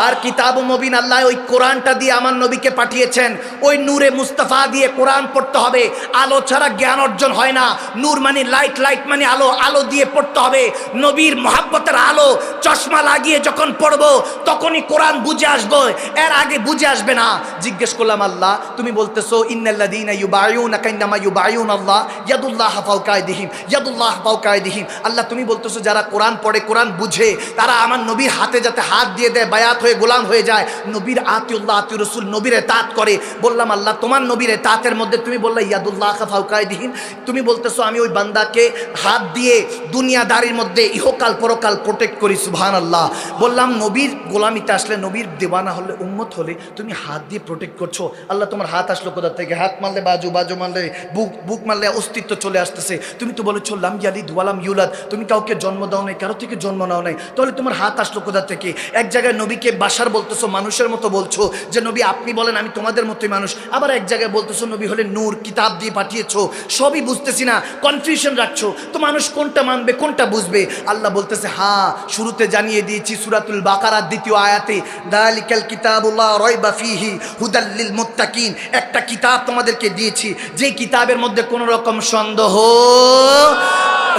আর কিতাবুম মুবিন, আল্লাহ ওই কোরআনটা দিয়ে আমার নবীকে পাঠিয়েছেন, ওই নূরে মুস্তাফা দিয়ে কোরআন পড়তে হবে। আলো ছাড়া জ্ঞান অর্জন হয় না। নূর মানে লাইট, লাইট মানে আলো, আলো দিয়ে পড়তে হবে। নবীর মহাব্বতের আলো চশমা লাগিয়ে যখন পড়বো তখনই কোরআন বুঝে আসবো, এর আগে বুঝে আসবে না। জিজ্ঞেস করলাম, আল্লাহ তুমি বলতেছো ইন্নাল্লাযীনা ইউবাইউনাকা ইন্নামা ইউবাইউনাল্লাহ ইয়াদুল্লাহ ফাওকা আইদিহিম, ইয়াদুল্লাহ ফাওকা আইদিহিম। আল্লাহ তুমি বলতেছো যারা কোরআন পড়ে, কোরআন বুঝে, তারা আমার নবীর হাতে যাতে হাত দিয়ে দেয়, বায়াত হয়ে গোলাম হয়ে যায়, নবীর আতিউল্লাহ আতি রাসূল, নবীর ইতাআত করে। বললাম, আল্লাহ তোমার নবীর ইতাআতের মধ্যে তুমি বললা ইয়াদুল্লাহ ফাওকা আইদিহিম, তুমি বলতেছো আমি ওই বান্দাকে হাত দিয়ে দুনিয়াদারির মধ্যে ইহকাল পরকাল প্রোটেক্ট করি, সুবহানাল্লাহ। বললাম নবীর গোলামিতে আসলে, নবীর দেওয়ানা হলে, উম্মত হলে তুমি হাত দিয়ে প্রোটেক্ট করছো। আল্লাহ তোমার হাত আসলো কোথা থেকে? হাত মারলে বাজু, বাজু মারলে বুক, বুক মারলে অস্তিত্ব চলে আসতেছে। তুমি তো বলেছো লাম ইয়ালিদ ওয়ালাম ইউলাদ, তুমি কাউকে জন্ম দাও নাই, কারো থেকে জন্ম নাও নাই, তাহলে তোমার হাত আসলো কোথা থেকে? এক জায়গায় নবীকে বাশার বলতেছো, মানুষের মতো বলছো, যে নবী আপনি বলেন আমি তোমাদের মতোই মানুষ। আবার এক জায়গায় বলতেছো নবী হলে নূর, কিতাব দিয়ে পাঠিয়েছো। সবই বুঝতেছি না, কনফিউশন রাখছো, তো মানুষ কোনটা মানবে, কোনটা বুঝবে? আল্লাহ বলতেছে, হ্যাঁ শুরুতে জানিয়ে দিয়েছি সূরাতুল বাকারার 2য় আয়াতে, দালিকাল কিতাবুল্লাহ রাইবা ফীহি হুদাল লিল মুত্তাকিন। একটা কিতাব তোমাদেরকে দিয়েছি, যে কিতাবের মধ্যে কোনো রকম সন্দেহ,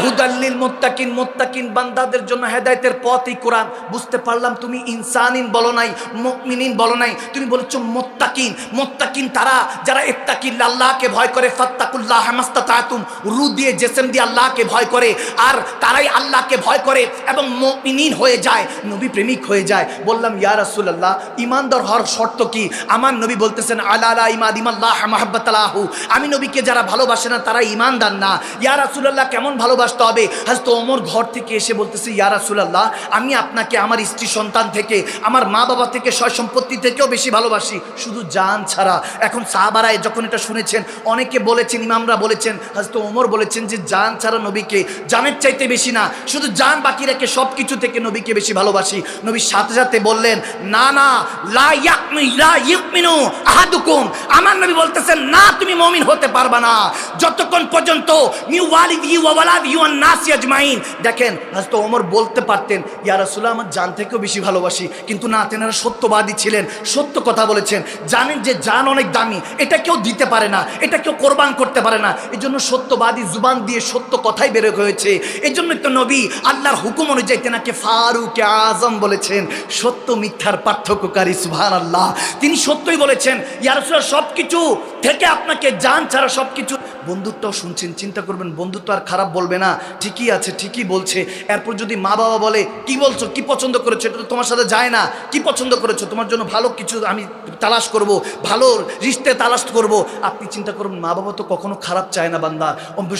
হুদাল লিল মুত্তাকিন, মুত্তাকিন বান্দাদের জন্য হেদায়েতের পথই কোরআন। বুঝতে পারলাম তুমি ইনসানিন বলো নাই, মুমিনিন বলো নাই, তুমি বলেছো মুত্তাকিন। মুত্তাকিন তারা যারা ইত্তাকিল্লাহ, আল্লাহকে ভয় করে, ফাত্তাকুল্লাহ মাস্তাতাতুম, রু দিয়ে জিসম দিয়ে আল্লাহকে ভয় করে, আর তারাই আল্লাহকে ভয় করে এবং মুমিনিন হয়ে যায়, নবী প্রেমিক হয়ে যায়। বললাম ইয়া রাসূলুল্লাহ ঈমানদার হওয়ার শর্ত কি? আমার নবী বলতেছেন আলা লা ইমাদিমাল্লাহ মাহাব্বাতালাহু, আমি নবীকে যারা ভালোবাসে না তারা ঈমানদার না। ইয়া রাসূলুল্লাহ কেমন ভালোবাসে? ভালোবাসতে হবে। হযরত ওমর ঘর থেকে এসে বলতেছে, ইয়া রাসূলুল্লাহ, আমি আপনাকে আমার স্ত্রী সন্তান থেকে, আমার মা বাবা থেকে, সয় সম্পত্তি থেকেও বেশি ভালোবাসি, শুধু জান ছাড়া। এখন সাহাবারা যখন এটা শুনেছেন, অনেকে বলেছেন, ইমামরা বলেছেন, হযরত ওমর বলেছেন যে জান ছাড়া নবীকে জানের চাইতে বেশি না, শুধু জান বাকি রেখে সব কিছু থেকে নবীকে বেশি ভালোবাসি। নবী সাথে সাথে বললেন, না না, লা ইউমিনু আহাদুকুম, আমার নবী বলতেছেন, না, তুমি মুমিন হতে পারবা না যতক্ষণ পর্যন্ত মিউ ওয়ালিদি ওয়া ওয়ালাদি ওয়ান নাসি আজমাইন। দেখেন, হযরত ওমর বলতে পারতেন, ইয়া রাসূলুল্লাহ, আমার জান থেকেও বেশি ভালোবাসি, কিন্তু না, তেনারা সত্যবাদী ছিলেন, সত্য কথা বলেছেন। জানেন যে জান অনেক দামি, এটা কেউ দিতে পারে না, এটা কেউ কোরবান করতে পারে না, এই জন্য সত্যবাদী জুবান দিয়ে সত্য কথাই বের হয়েছে। এই জন্য তো নবী আল্লাহর হুকুম অনুযায়ী তেনাকে ফারুক আজম বলেছেন, সত্য মিথ্যার পার্থক্যকারী। সুবহানাল্লাহ, তিনি সত্যই বলেছেন, ইয়া রাসূলুল্লাহ, সব কিছু থেকে আপনাকে জান ছাড়া সব কিছু। বন্ধুত্বও শুনছেন, চিন্তা করবেন, বন্ধুত্ব আর খারাপ বলবে না, ঠিকই আছে, ঠিকই বলছে। এরপর যদি মা বাবা বলে, কি বলছো, কি পছন্দ করেছো, এটা তো তোমার সাথে যায় না, কি পছন্দ করেছো, তোমার জন্য ভালো কিছু আমি তালাশ করব, ভালো রিশতে তালাশ করব। আপনি চিন্তা করুন, মা বাবা তো কখনো খারাপ চায় না, বান্দা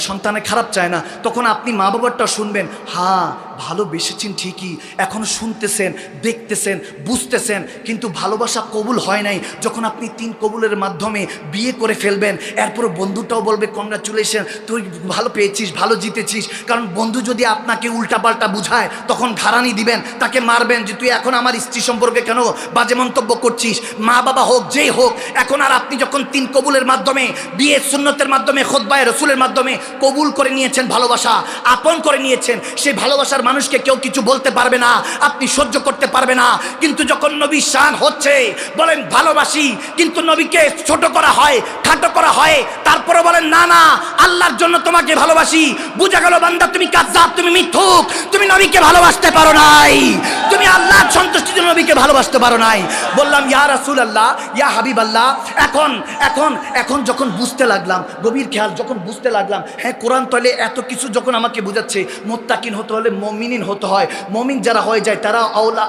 সন্তানে খারাপ চায় না, তখন আপনি মা বাবারটা শুনবেন। হ্যাঁ, ভালোবেসেছেন ঠিকই, এখনো শুনতেছেন, দেখতেছেন, বুঝতেছেন, কিন্তু ভালোবাসা কবুল হয় নাই। যখন আপনি 3 কবুলের মাধ্যমে বিয়ে করে ফেলবেন, এরপর বন্ধুটাও বলবে, কংগ্রাচুলেশন, তুই ভালো পেয়েছিস, ভালো জিতেছিস। কারণ বন্ধু যদি আপনাকে উল্টাপাল্টা বুঝায়, তখন ঘাড়ানি দিবেন, তাকে মারবেন যে তুই এখন আমার স্ত্রী সম্পর্কে কেন বাজে মন্তব্য করছিস। মা বাবা হোক, যেই হোক, এখন আর আপনি যখন 3 কবুলের মাধ্যমে, বিয়ে সুন্নতের মাধ্যমে, খুতবায়ে রাসূলের মাধ্যমে কবুল করে নিয়েছেন, ভালোবাসা আপন করে নিয়েছেন, সেই ভালোবাসার মানুষকে কেউ কিছু বলতে পারবে না, আপনি সহ্য করতে পারবে না। কিন্তু যখন নবীর শান হচ্ছে, বলেন ভালোবাসি, কিন্তু নবীকে ছোট করা হয়, খাটো করা হয়, তারপরে বলেন না না, আল্লাহর জন্য তোমাকে ভালোবাসি, বুঝা গেল বান্দা তুমি কাযযাব, তুমি মিথ্যুক, তুমি নবীকে ভালোবাসতে পারো নাই, তুমি আল্লাহর সন্তুষ্টির জন্য নবীকে ভালোবাসতে পারো নাই। বললাম, ইয়া রাসূলুল্লাহ, ইয়া হাবিবাল্লাহ, এখন এখন এখন যখন বুঝতে লাগলাম, গভীর খেয়াল, যখন বুঝতে লাগলাম, হ্যাঁ, কোরআন তলে এত কিছু যখন আমাকে বুঝাচ্ছে, মুত্তাকিন হতে হলে মুমিনিন হতে হয়। মুমিন যারা হয়ে যায়, তারা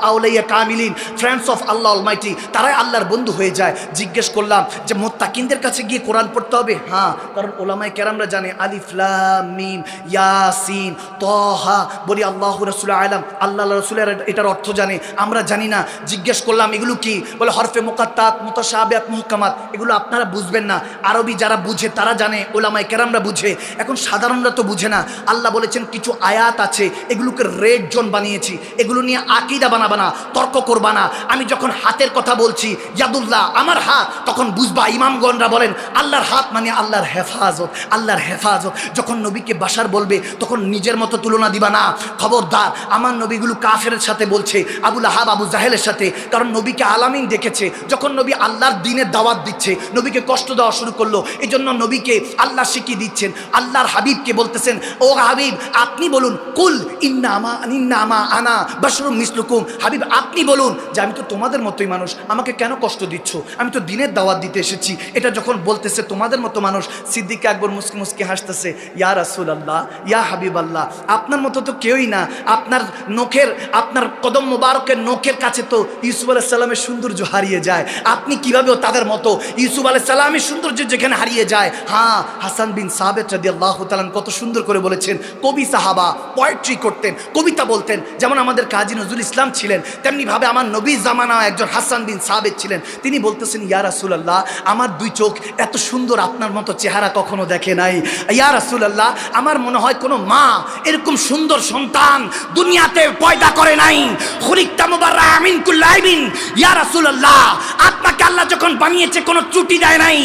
আউলিয়া কামিলিন, ফ্রেন্ডস অফ আল্লাহ অলমাইটি, তারাই আল্লাহর বন্ধু হয়ে যায়। জিজ্ঞেস করলাম যে মুত্তাকিনদের কাছে গিয়ে কোরআন পড়তে হবে? হ্যাঁ, কারণ ওলামায়ে কেরামরা জানে, আলিফ লাম মিম ইয়াসিন তাহা, বলি আল্লাহু রাসূল আলাম, আল্লাহ রাসূলের এটার অর্থ জানে, আমরা জানি না। জিজ্ঞেস করলাম এগুলো কি? বলে হরফে মুকাত্তাত, মুতাশাবিহাত, মুহকামাত, এগুলো আপনারা বুঝবেন না, আরবি যারা বুঝে তারা জানে, ওলামায়ে কেরামরা বুঝে, এখন সাধারণরা তো বুঝে না। আল্লাহ বলেছেন কিছু আয়াত আছে, এগুলোকে রেড জোন বানিয়েছি, এগুলো নিয়ে আকীদা বানাবা না, তর্ক করবা না। আমি যখন হাতের কথা বলছি, ইয়াদুল্লাহ, আমার হাত, তখন বুঝবা ইমামগণরা বলেন আল্লাহর হাত মানে আল্লাহর হেফাজত, আল্লাহর হেফাজত। যখন নবীকে বাশার বলবে, তখন নিজের মতো তুলনা দিবা না, খবরদার। আমার নবীগুলো কাফেরের সাথে বলছে, আবু লাহাব, আবু জাহেলের সাথে, কারণ নবীকে আলামিন দেখেছে। যখন নবী আল্লাহর দ্বীনের দাওয়াত দিচ্ছে, নবীকে কষ্ট দেওয়া শুরু করলো, এই জন্য নবীকে আল্লাহ শিখিয়ে দিচ্ছেন। আল্লাহর হাবিবকে বলতেছেন, ও হাবিব, আপনি বলুন, কুল ইন্নামা আনা বাশারুম মিসলুকুম, হাবিব আপনি বলুন যে আমি তো তোমাদের মতোই মানুষ, আমাকে কেন কষ্ট দিচ্ছ, আমি তো দ্বীনের দাওয়াত দিতে এসেছি। এটা যখন বলতেছে তোমাদের মতো মানুষ, সিদ্দিক আকবর মুস্কি মুস্কি হাসতেছে, ইয়া রাসূলুল্লাহ, ইয়া হাবিবাল্লাহ, আপনার মতো তো কেউই না, আপনার নখের, আপনার কদম মোবারকের নখের কাছে তো ইউসুফ আলাইহিস সালামের সৌন্দর্য হারিয়ে যায়, আপনি কিভাবেও তাদের মতো ইউসুফ আলাইহিস সালামের সৌন্দর্য যেখানে হারিয়ে যায়। হ্যাঁ, হাসান বিন সাবিত রাদিয়াল্লাহু তাআলা কত সুন্দর করে বলেছেন, কবি সাহাবা, পোয়েট্রি করতেন, কবিতা বলতেন, যেমন আমাদের কাজী নজরুল ইসলাম ছিলেন, তেমনি ভাবে আমার নবী জামানা একজন হাসান বিন সাবিত ছিলেন। তিনি বলতেছেন, ইয়া রাসূলুল্লাহ, আমার 2 চোখ এত সুন্দর আপনার মতো চেহারা কখনো দেখে নাই। ইয়া রাসূলুল্লাহ, আমার মনে হয় কোনো মা এরকম সুন্দর সন্তান দুনিয়াতে পয়দা করে নাই। খুলিকতা মুবাররা মিন কুল্লি আইবিন, ইয়া রাসূলুল্লাহ, আপনাকে আল্লাহ যখন বানিয়েছে কোনো ত্রুটি দেয় নাই,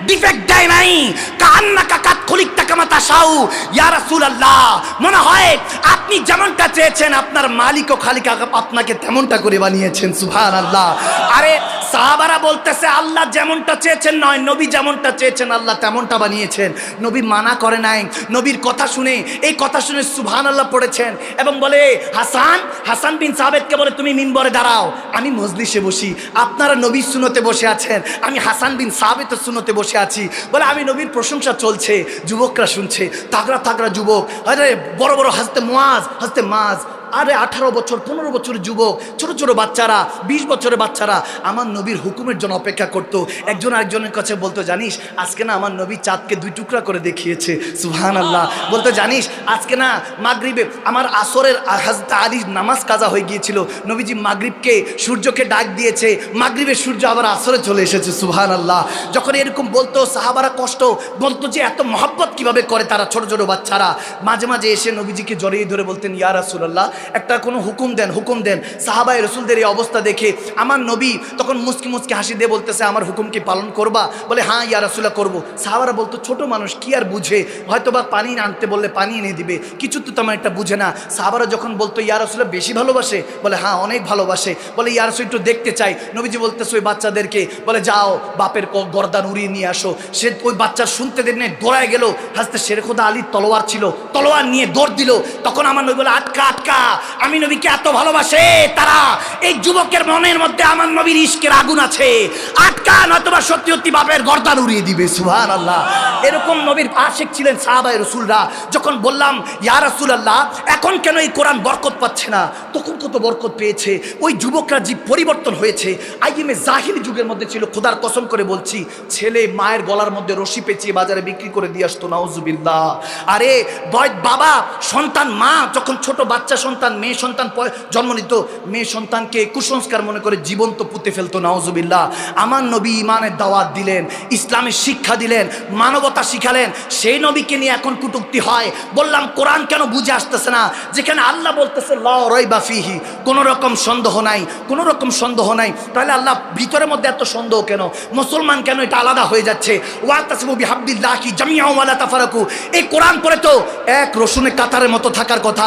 ডিফেক্ট দেয় নাই। কান্নাকা কাত খুলিকতা কামা তাশাউ, ইয়া রাসূলুল্লাহ, মনে হয় আপনি যেমনটা চেয়েছেন আপনার মালিক ও খালিক আপনাকে তেমনটা করে বানিয়েছেন। সুবহানাল্লাহ। আরে সাহাবারা বলতেছে, আল্লাহ যেমনটা চেয়েছেন নয়, নবী যেমনটা চেয়েছেন আল্লাহ তেমনটা বানিয়েছেন। নবী মানা করে নাই, নবীর কথা শুনে, এই কথা শুনে সুবহানাল্লাহ পড়েছেন এবং বলে, হাসান বিন সাবিতকে বলে, তুমি মিম্বরে দাঁড়াও, আমি মজলিসে বসি, আপনারা নবীর সুন্নতে বসে আছেন, আমি হাসান বিন সাবিতের সুন্নতে বসে আছি। বলে আমি নবীর প্রশংসা চলছে, যুবকরা শুনছে, তাগড়া তাগড়া যুবক, আরে বড় বড় হযরতে মুআজ, আরে 18 বছর 15 বছরের যুবক, ছোট ছোট বাচ্চারা, 20 বছরের বাচ্চারা আমার নবীর হুকুমের জন্য অপেক্ষা করতো। একজন আরেকজনের কাছে বলতো, জানিস আজকে না আমার নবী চাঁদকে 2 টুকরা করে দেখিয়েছে। সুবহানাল্লাহ। বলতো, জানিস আজকে না মাগরিবে আমার আসরের হযরত আলীর নামাজ কাজা হয়ে গিয়েছিল, নবীজি মাগরিবকে সূর্যকে ডাক দিয়েছে, মাগরিবের সূর্য আবার আসরে চলে এসেছে। সুবহানাল্লাহ। যখন এরকম বলতো সাহাবারা কষ্ট বলতো যে এত মহব্বত কিভাবে করে তারা, ছোট ছোট বাচ্চারা। মাঝে মাঝে এসে নবীজিকে জড়িয়ে ধরে বলতেন, ইয়া রাসূলুল্লাহ একটা কোনো হুকুম দেন, হুকুম দেন। সাহাবায়ে রাসূলদের এই অবস্থা দেখে আমার নবী তখন মুস্কি মুস্কি হাসি দিয়ে বলতেছে, আমার হুকুম কি পালন করবা? বলে, হ্যাঁ ইয়া রাসূলুল্লাহ করবো। সাহাবারা বলতো, ছোট মানুষ কি আর বুঝে, হয়তো বা পানি আনতে বললে পানি এনে দিবে, কিছু তো তেমন একটা বুঝে না। সাহাবারা যখন বলতো ইয়া রাসূলুল্লাহ বেশি ভালোবাসে, বলে হ্যাঁ অনেক ভালোবাসে। বলে ইয়া রাসূল একটু দেখতে চাই। নবীজি বলতেছে ওই বাচ্চাদেরকে, বলে যাও বাপের গর্দান উড়িয়ে নিয়ে আসো। সে ওই বাচ্চার শুনতে দেন দৌড়ায় গেল। হাজরত শেরখুদা আলীর তলোয়ার ছিল, তলোয়ার নিয়ে দৌড় দিল। তখন আমার নবী বলে, আটকা আটকা, আমি নবীকে এত ভালোবাসে তারা, এই যুবকের মনের মধ্যে আমার নবীর ইশকের আগুন আছে, আটকা নয়তোবা সত্যি সত্যি বাপের গর্দান উড়িয়ে দিবে। সুবহানাল্লাহ। এরকম নবীর আশিক ছিলেন সাহাবায়ে রাসূলরা। যখন বললাম ইয়া রাসূলুল্লাহ এখন কেন এই কোরআন বরকত পাচ্ছে না, তখন কত বরকত পেয়েছে। ওই যুবকরা যে পরিবর্তন হয়েছে, আইএমএ জাহিলি যুগের মধ্যে ছিল, খোদার কসম করে বলছি, ছেলে মায়ের গলার মধ্যে রশি পেঁচিয়ে বাজারে বিক্রি করে দিয়ে আসতো। নাউজুবিল্লাহ। আরে বাবা সন্তান, মা যখন ছোট বাচ্চা সন্তান, মেয়ে সন্তান জন্ম নিত, মেয়ে সন্তানকে কুসংস্কার মনে করে জীবন্ত পুঁতে ফেলতো। নাউজুবিল্লাহ। আমার নবী ইমানের দাওয়াত দিলেন, ইসলামের শিক্ষা দিলেন, মানবতা শিখালেন, সেই নবীকে নিয়ে এখন কটূক্তি হয়। বললাম কোরআন কেন বুঝে আসতেছে না, যেখানে আল্লাহ বলতেছে লা রাইবা ফিহি, কোনো রকম সন্দেহ নাই, কোনো রকম সন্দেহ নাই, তাহলে আল্লাহ ভিতরের মধ্যে এত সন্দেহ কেন? মুসলমান কেন এটা আলাদা হয়ে যাচ্ছে? ওয়াতাসিমু বিহাবলিল্লাহি জামিআন ওয়া লা তাফারাকু, এই কোরআন পড়ে তো এক রসুনের কাতারের মতো থাকার কথা,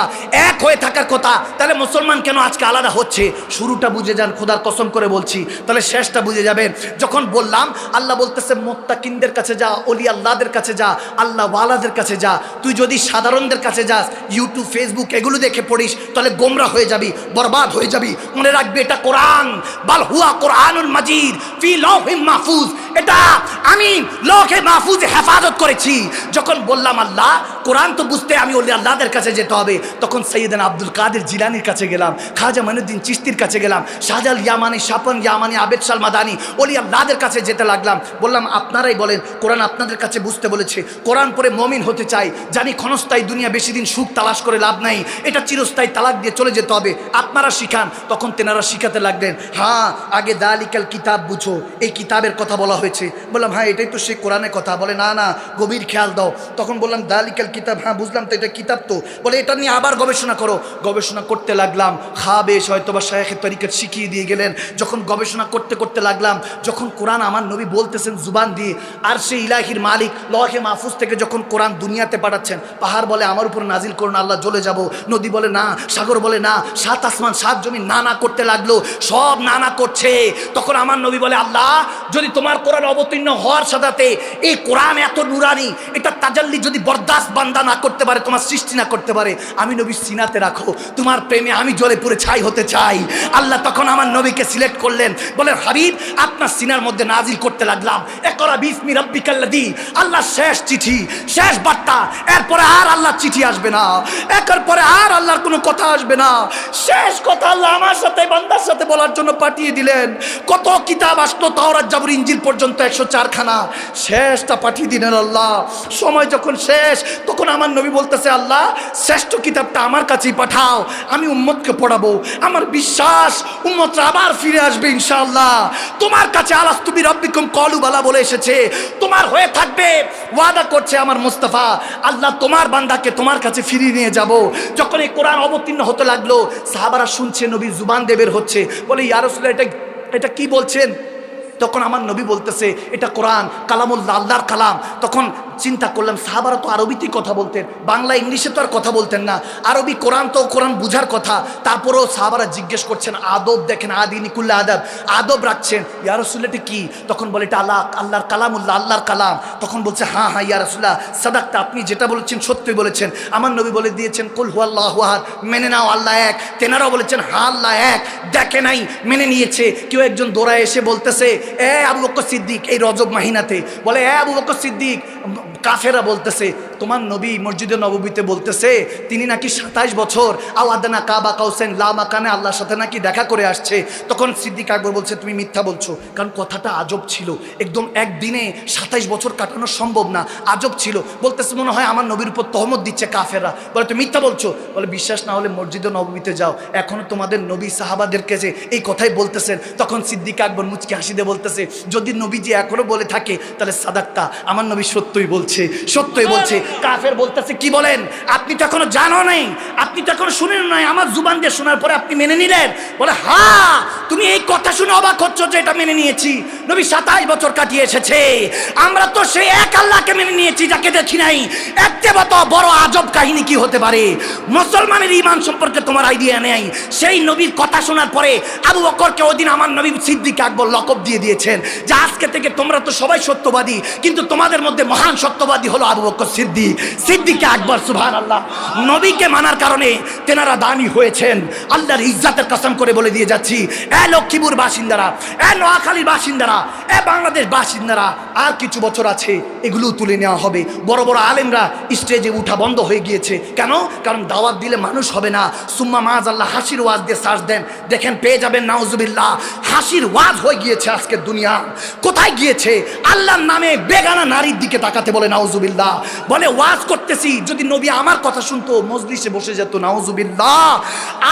এক হয়ে থাকার কথা, তাহলে মুসলমান কেন আজকে আলাদা হচ্ছে? শুরুটা বুঝে যান, খোদার কসম করে বলছি, তাহলে শেষটা বুঝে যাবেন। যখন বললাম আল্লাহ বলতেছে মুত্তাকিনদের কাছে যা, ওলি আল্লাহদের কাছে যা, আল্লাহ ওয়ালাদের কাছে যা। তুই যদি সাধারণদের কাছে যাস, ইউটিউব ফেসবুক এগুলো দেখে পড়িস, তাহলে গোমরা হয়ে যাবি, বরবাদ হয়ে যাবি। মনে রাখবি এটা কোরআন, বাল হুয়া কোরআনুল মাজিদ ফি লাওহিম মাহফুজ, এটা আমি লৌহে মাহফুজে হেফাজত করেছি। যখন বললাম আল্লাহ কোরআন তো বুঝতে আমি ওলি আল্লাহদের কাছে যেতে হবে, তখন সৈয়দনা আব্দুল কাদের জিলানির কাছে গেলাম, খাজা মঈনুদ্দিন চিশতির কাছে গেলাম, শাহজাল ইয়ামানি, শাপন ইয়ামানি, আবেদ শাল মাদানি, ওলি আল্লাহদের কাছে যেতে লাগলাম। বললাম আপনারাই বলেন, কোরআন আপনাদের কাছে বুঝতে বলেছে, কোরআন পড়ে মুমিন হতে চাই, জানি ক্ষণস্থায়ী দুনিয়া, বেশি দিন সুখ তালাশ করে লাভ নাই, এটা চিরস্থায়ী তালাক দিয়ে চলে যেতে হবে, আপনারা শিখান। তখন তেনারা শিখাতে লাগলেন, হ্যাঁ আগে দালিকাল কিতাব বুঝো, এই কিতাবের কথা বলা হয়েছে। বললাম হ্যাঁ এটাই তো সেই কোরআনের কথা। বলে না না, গভীর খেয়াল দাও। তখন বললাম দালিকাল কিতাব, হ্যাঁ বুঝলাম তো এটা কিতাব তো। বলে এটা নিয়ে আবার গবেষণা করো। গবেষণা করতে লাগলাম, খাবেশ হয়তো বা শায়েখে তরিকত শিখিয়ে দিয়ে গেলেন। যখন গবেষণা করতে করতে লাগলাম, যখন কোরআন আমার নবী বলতেছেন জুবান দিয়ে, আর সেই ইলাহির মালিক লৌহে মাহফুজ থেকে যখন কোরআন দুনিয়াতে পাঠাচ্ছেন, পাহাড় বলে আমার উপর নাজিল করুন আল্লাহ, জ্বলে যাব। নদী বলে না, সাগর বলে না, 7 আসমান 7 জমিন না না করতে লাগলো, সব না না করছে। তখন আমার নবী বলে, আল্লাহ যদি তোমার কোরআন অবতীর্ণ হওয়ার সাথে এই কোরআন এত নুরানি, এটা তাজাল্লি যদি বরদাস্ত বান্দা না করতে পারে, তোমার সৃষ্টি না করতে পারে, আমি নবী সিনাতে রাখো, তোমার প্রেমে আমি জ্বলে পুড়ে ছাই হতে চাই। আল্লাহ তখন আমার নবীকে সিলেক্ট করলেন, বলেন হাবিব আপনার সিনার মধ্যে নাজিল করতে লাগলাম ইকরা বিসমি রাব্বিকাল্লাযী, আল্লাহ শেষ চিঠি, শেষ বার্তা, এরপরে আর আল্লাহ চিঠি আসবে না, একের পরে আর আল্লাহর কোনো কথা আসবে না। শেষ কথা আল্লাহ আমার সাথে বান্দার সাথে বলার জন্য পাঠিয়ে দিলেন। কত কিতাব আসলো, তাওরাত জাবুর ইনজিল পর্যন্ত 104 খানা, শেষটা পাঠিয়ে দিলেন আল্লাহ। সময় যখন শেষ, তখন আমার নবী বলতেছে, আল্লাহ শ্রেষ্ঠ কিতাবটা আমার কাছেই পাঠাও, আমি উম্মতকে পড়াবো, আমার বিশ্বাস উম্মতরা আবার ফিরে আসবে ইনশাআল্লাহ। তোমার কাছে আলাস্তু বিরাব্বিকুম ক্বালু বালা বলে এসেছে, তোমার হয়ে থাকবে, ওয়াদা করছে আমার মুস্তাফা, আল্লাহ তোমার বান্দাকে তোমার কাছে ফিরিয়ে নিয়ে যাব। যখন এই কোরআন অবতীর্ণ হতে লাগলো, সাহাবারা শুনছে, নবীর জুবান দিয়ে বের হচ্ছে, বলে ইয়া রাসূলুল্লাহ এটা কি বলছেন? তখন আমার নবী বলতেছে এটা কোরআন, কালামুল্লাহ, আল্লাহর কালাম। তখন চিন্তা করলাম, সাহাবারা তো আরবিতেই কথা বলতেন, বাংলা ইংলিশে তো আর কথা বলতেন না, আরবি কোরআন তো কোরআন বুঝার কথা। তারপরেও সাহাবারা জিজ্ঞেস করছেন, আদব দেখেন, আদিনী কুল্লা আদব, আদব রাখছেন। ইয়া রাসূলুল্লাহ এটা কি? তখন বলে এটা আল্লাহর কালামুল্লাহ, আল্লাহর কালাম। তখন বলছে হ্যাঁ হ্যাঁ ইয়া রাসূলুল্লাহ সাদাকতা, আপনি যেটা বলেছেন সত্যই বলেছেন। আমার নবী বলে দিয়েছেন কুল হুয়াল্লাহু আহাদ, মেনে নাও আল্লাহ এক। তেনারাও বলেছেন হ্যাঁ আল্লাহ এক, দেখে নাই মেনে নিয়েছে। কেউ একজন দৌড়ায় এসে বলতেছে, এ আবু বকর সিদ্দিক, এই রজব মাহিনাতে বলে, এ আবু বকর সিদ্দিক কাফেরা বলতেছে তোমার নবী মসজিদে নববীতে বলতেছে তিনি নাকি 27 বছর আওয়াদানা কাবা কাউসেন লা মাকানে আল্লাহর সাথে নাকি দেখা করে আসছে। তখন সিদ্দিক আকবর বলছে তুমি মিথ্যা বলছো, কারণ কথাটা আজব ছিল, একদম একদিনে 27 বছর কাটানো সম্ভব না, আজব ছিল। বলতেছে মনে হয় আমার নবীর উপর তহমত দিচ্ছে কাফেররা। বলে তুমি মিথ্যা বলছো। বলে বিশ্বাস না হলে মসজিদে নববীতে যাও, এখনো তোমাদের নবী সাহাবাদেরকে যে এই কথাই বলতেছেন। তখন সিদ্দিক আকবর মুচকি হাসি দিয়ে বলতেছে যদি নবীজি এখনো বলে থাকে তাহলে সাদাক্তা, আমার নবী সত্যই বলছে, সত্যই বলছে। কাফের বলতেছে কি বলেন, আপনি তো এখনো জানো নাই, আপনি তো এখনো শুনেন নাই, আমার জুবান দিয়ে শোনার পরে আপনি মেনে নিলেন। বলে হ্যাঁ, তুমি এই কথা শুনে অবাক হচ্ছ যে এটা মেনে নিয়েছি। নবী 27 বছর কাটিয়ে এসেছে, আমরা তো সেই এক আল্লাহকে মেনে নিয়েছি যাকে দেখি নাই। এর চেয়ে বড় আজব কাহিনী কি হতে পারে? মুসলমানের ঈমান সম্পর্কে তোমার আইডিয়া নেই। সেই নবীর কথা শোনার পরে আবু বকরকে ওদিন আমার নবী সিদ্দিক আকবর লকব দিয়ে দিয়েছেন যে আজকে থেকে তোমরা তো সবাই সত্যবাদী, কিন্তু তোমাদের মধ্যে মহান সত্যবাদী হলো আবু বকর সিদ্দিক, সিদ্দিক আকবর। সুবহানাল্লাহ। নবীকে মানার কারণে তেনারা দামি হয়েছেন। আল্লাহর ইজ্জতের কসম করে বলে দিয়ে যাচ্ছি, এ লক্ষ্মীপুর বাসিন্দারা, এ নোয়াখালীর বাসিন্দারা, এ বাংলাদেশ বাসিন্দারা, আর কিছু বছর আছে এগুলো তুলে নেওয়া হবে। বড় বড় আলেমরা স্টেজে উঠা বন্ধ হয়ে গিয়েছে। কেন? কারণ দাওয়াত দিলে মানুষ হবে না। সুম্মা মাআযাল্লাহ, হাসির ওয়াজ দিয়ে সার্চ দেন, দেখেন পেয়ে যাবেন নাউজুবিল্লাহ। হাসির ওয়াজ হয়ে গিয়েছে আজকের দুনিয়া। কোথায় গিয়েছে? আল্লাহর নামে বেগানা নারীর দিকে তাকাতে বলে নাউজুবিল্লাহ। বলে ওয়াজ করতেছি, যদি নবী আমার কথা শুনতো মজলিসে বসে যেত, নাউজুবিল্লাহ।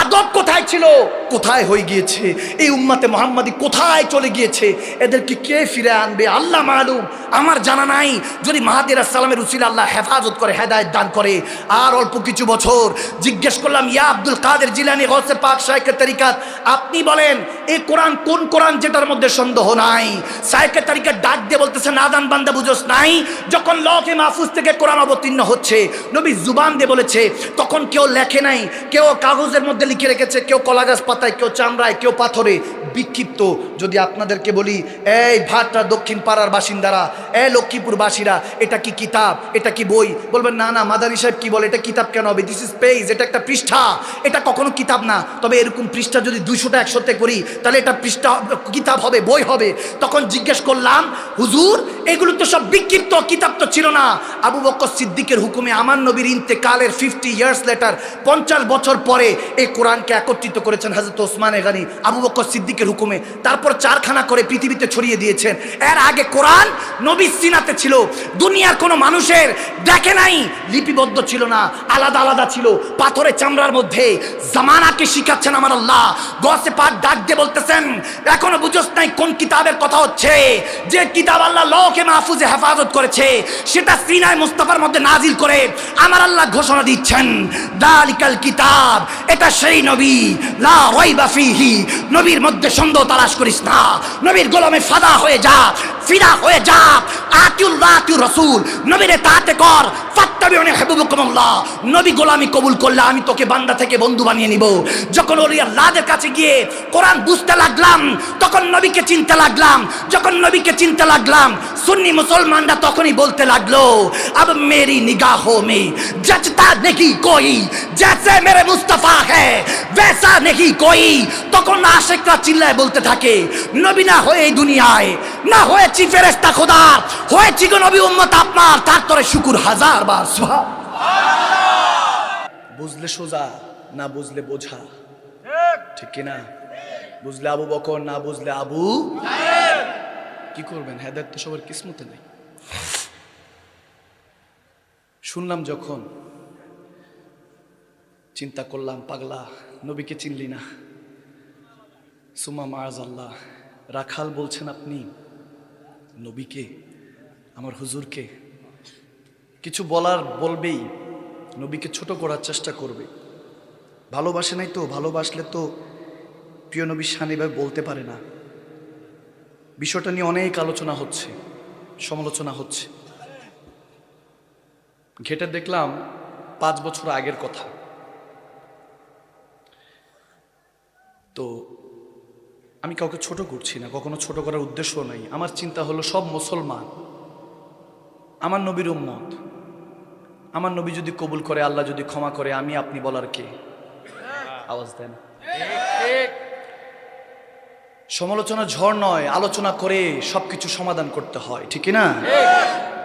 আদব কোথায় ছিল? কোথায় হয়ে গিয়েছে? এই উম্মতে মুহাম্মাদি কোথায় চলে গিয়েছে? এদেরকে কে ফিরে আনবে আল্লাহ মালুম, আমার জানা নাই। যদি মাহাদি আলাইহিস সালামের উসিলা আল্লাহ হেফাজত করে, হেদায়েত দান করে, আর অল্প কিছু বছর। জিজ্ঞেস করলাম ইয়া আব্দুল কাদের জিলানী গৌসে পাক শাইখে তরিকাত, আপনি বলেন এই কোরআন কোন কোরআন যেটার মধ্যে সন্দেহ নাই? শাইখে তরিকাত ডাক দিয়ে বলতেছে নাদান বান্দা বুঝোস নাই, যখন লওহে মাহফুজ থেকে কোরআন অবতীর্ণ হচ্ছে নবী জুবান দিয়ে বলেছে, তখন কেউ লেখে নাই, কেউ কাগজের মধ্যে লিখে রেখেছে, কেউ কলাগাছ পাতায়, কেউ চামড়ায়, কেউ পাথরে বিক্ষিপ্ত। যদি আপনাদেরকে বলি এই ভাটরা দক্ষিণ পাড়ার বাসিন্দারা, এ লক্ষ্মীপুর বাসীরা, এটা কি কিতাব, এটা কি বই? বলবেন না না মাদানী সাহেব কি বলে, এটা কিতাব কেন হবে? দিস ইজ পেজ, এটা একটা পৃষ্ঠা, এটা কখনো কিতাব না। তবে এরকম পৃষ্ঠা যদি 200টা 100তে করি তাহলে এটা পৃষ্ঠা কিতাব হবে, বই হবে। তখন জিজ্ঞেস করলাম হুজুর এগুলো তো সব বিক্ষিপ্ত, কিতাব তো ছিল না। আবু বকর সিদ্দিকের হুকুমে আমার নবীর ইন্তেকালের 50 ইয়ার্স লেটার, 50 বছর পরে এই কোরআনকে একত্রিত করেছেন হযরত ওসমান গনি আবু বকর সিদ্দিকের হুকুমে। তারপর 4খানা করে পৃথিবীতে ছড়িয়ে দিয়েছেন। এর আগে কোরআন নবীর সিনাতে ছিল, দুনিয়ার কোনো মানুষের দেখে নাই, লিপিবদ্ধ ছিল না, আলাদা আলাদা ছিল, পাথরে চামড়ার মধ্যে। জামানাকে শিখাচ্ছেন আমার আল্লাহ। গসে পাক ডাক দিয়ে বলতেছেন এখনো বুঝোস নাই কোন কিতাবের কথা হচ্ছে? যে কিতাব আল্লাহ লওহে মাহফুজে হেফাজত করেছে, সেটা সিনায় মুস্তাফার মধ্যে নাজিল করে আমার আল্লাহ ঘোষণা দিচ্ছেন দালিকাল কিতাব, এটা সেই নবী লা রাইবা ফিহি। নবীর মধ্যে সন্দেহ তালাশ করিস না, নবীর গোলামে ফাদা হয়ে যা, ফিদা হয়ে যা। আতিউল্লাহ আতিউর রাসূল, নবীরে তাআতে কর, ফাত্তাবিউনি হাবিবুকুমুল্লাহ। নবী গোলামি কবুল করলে আমি তোকে বান্দা থেকে বন্ধু বানিয়ে নিব। যখন ওলি আল্লাহদের কাছে গিয়ে কোরআন বুঝতে লাগলাম, তখন নবীকে চিনতে লাগলাম। যখন নবীকে চিনতে লাগলাম, সুন্নি মুসলমানরা তখনই বলতে লাগলো अब मेरी निगाहों में जचता नहीं कोई जैसे मेरे मुस्तफा है वैसा नहीं कोई। তখন আশিকরা চিল্লায় বলতে থাকে নবী না হয়ে এই দুনিয়ায় না হয়েছি ফেরেশতা খোদা, হয়েছি গো নবী উম্মত আপনার, তার তোরে শুকুর হাজার বার। সুবহানাল্লাহ। বুঝলে সোজা, না বুঝলে বোঝা, ঠিক কিনা? বুঝলে আবু বকর, না বুঝলে আবু কি করবেন? হেদায়েত তো সবার কিসমতে নেই। শুনলাম যখন চিন্তা করলাম পাগলা, নবীকে চিনলি না। সুম্মা মাআযাল্লাহ, রাখাল বলছেন আপনি নবীকে, আমার হুজুরকে কিছু বলার বলবেই, নবীকে ছোট করার চেষ্টা করবে। ভালোবাসে নাই তো, ভালোবাসলে তো প্রিয় নবীর শানে এভাবে বলতে পারে না। বিষয়টা নিয়ে অনেক আলোচনা হচ্ছে, সমালোচনা হচ্ছে। ঘেটে দেখলাম 5 বছর আগের কথা। তো আমি কাউকে ছোট করছি না, কখনো ছোট করার উদ্দেশ্য নাই। আমার চিন্তা হলো সব মুসলমান আমার নবীর উম্মত। আমার নবী যদি কবুল করে, আল্লাহ যদি ক্ষমা করে, আমি আপনি বলার কে? আওয়াজ দেন। সমালোচনা ঝড় নয়, আলোচনা করে সবকিছু সমাধান করতে হয়, ঠিক না?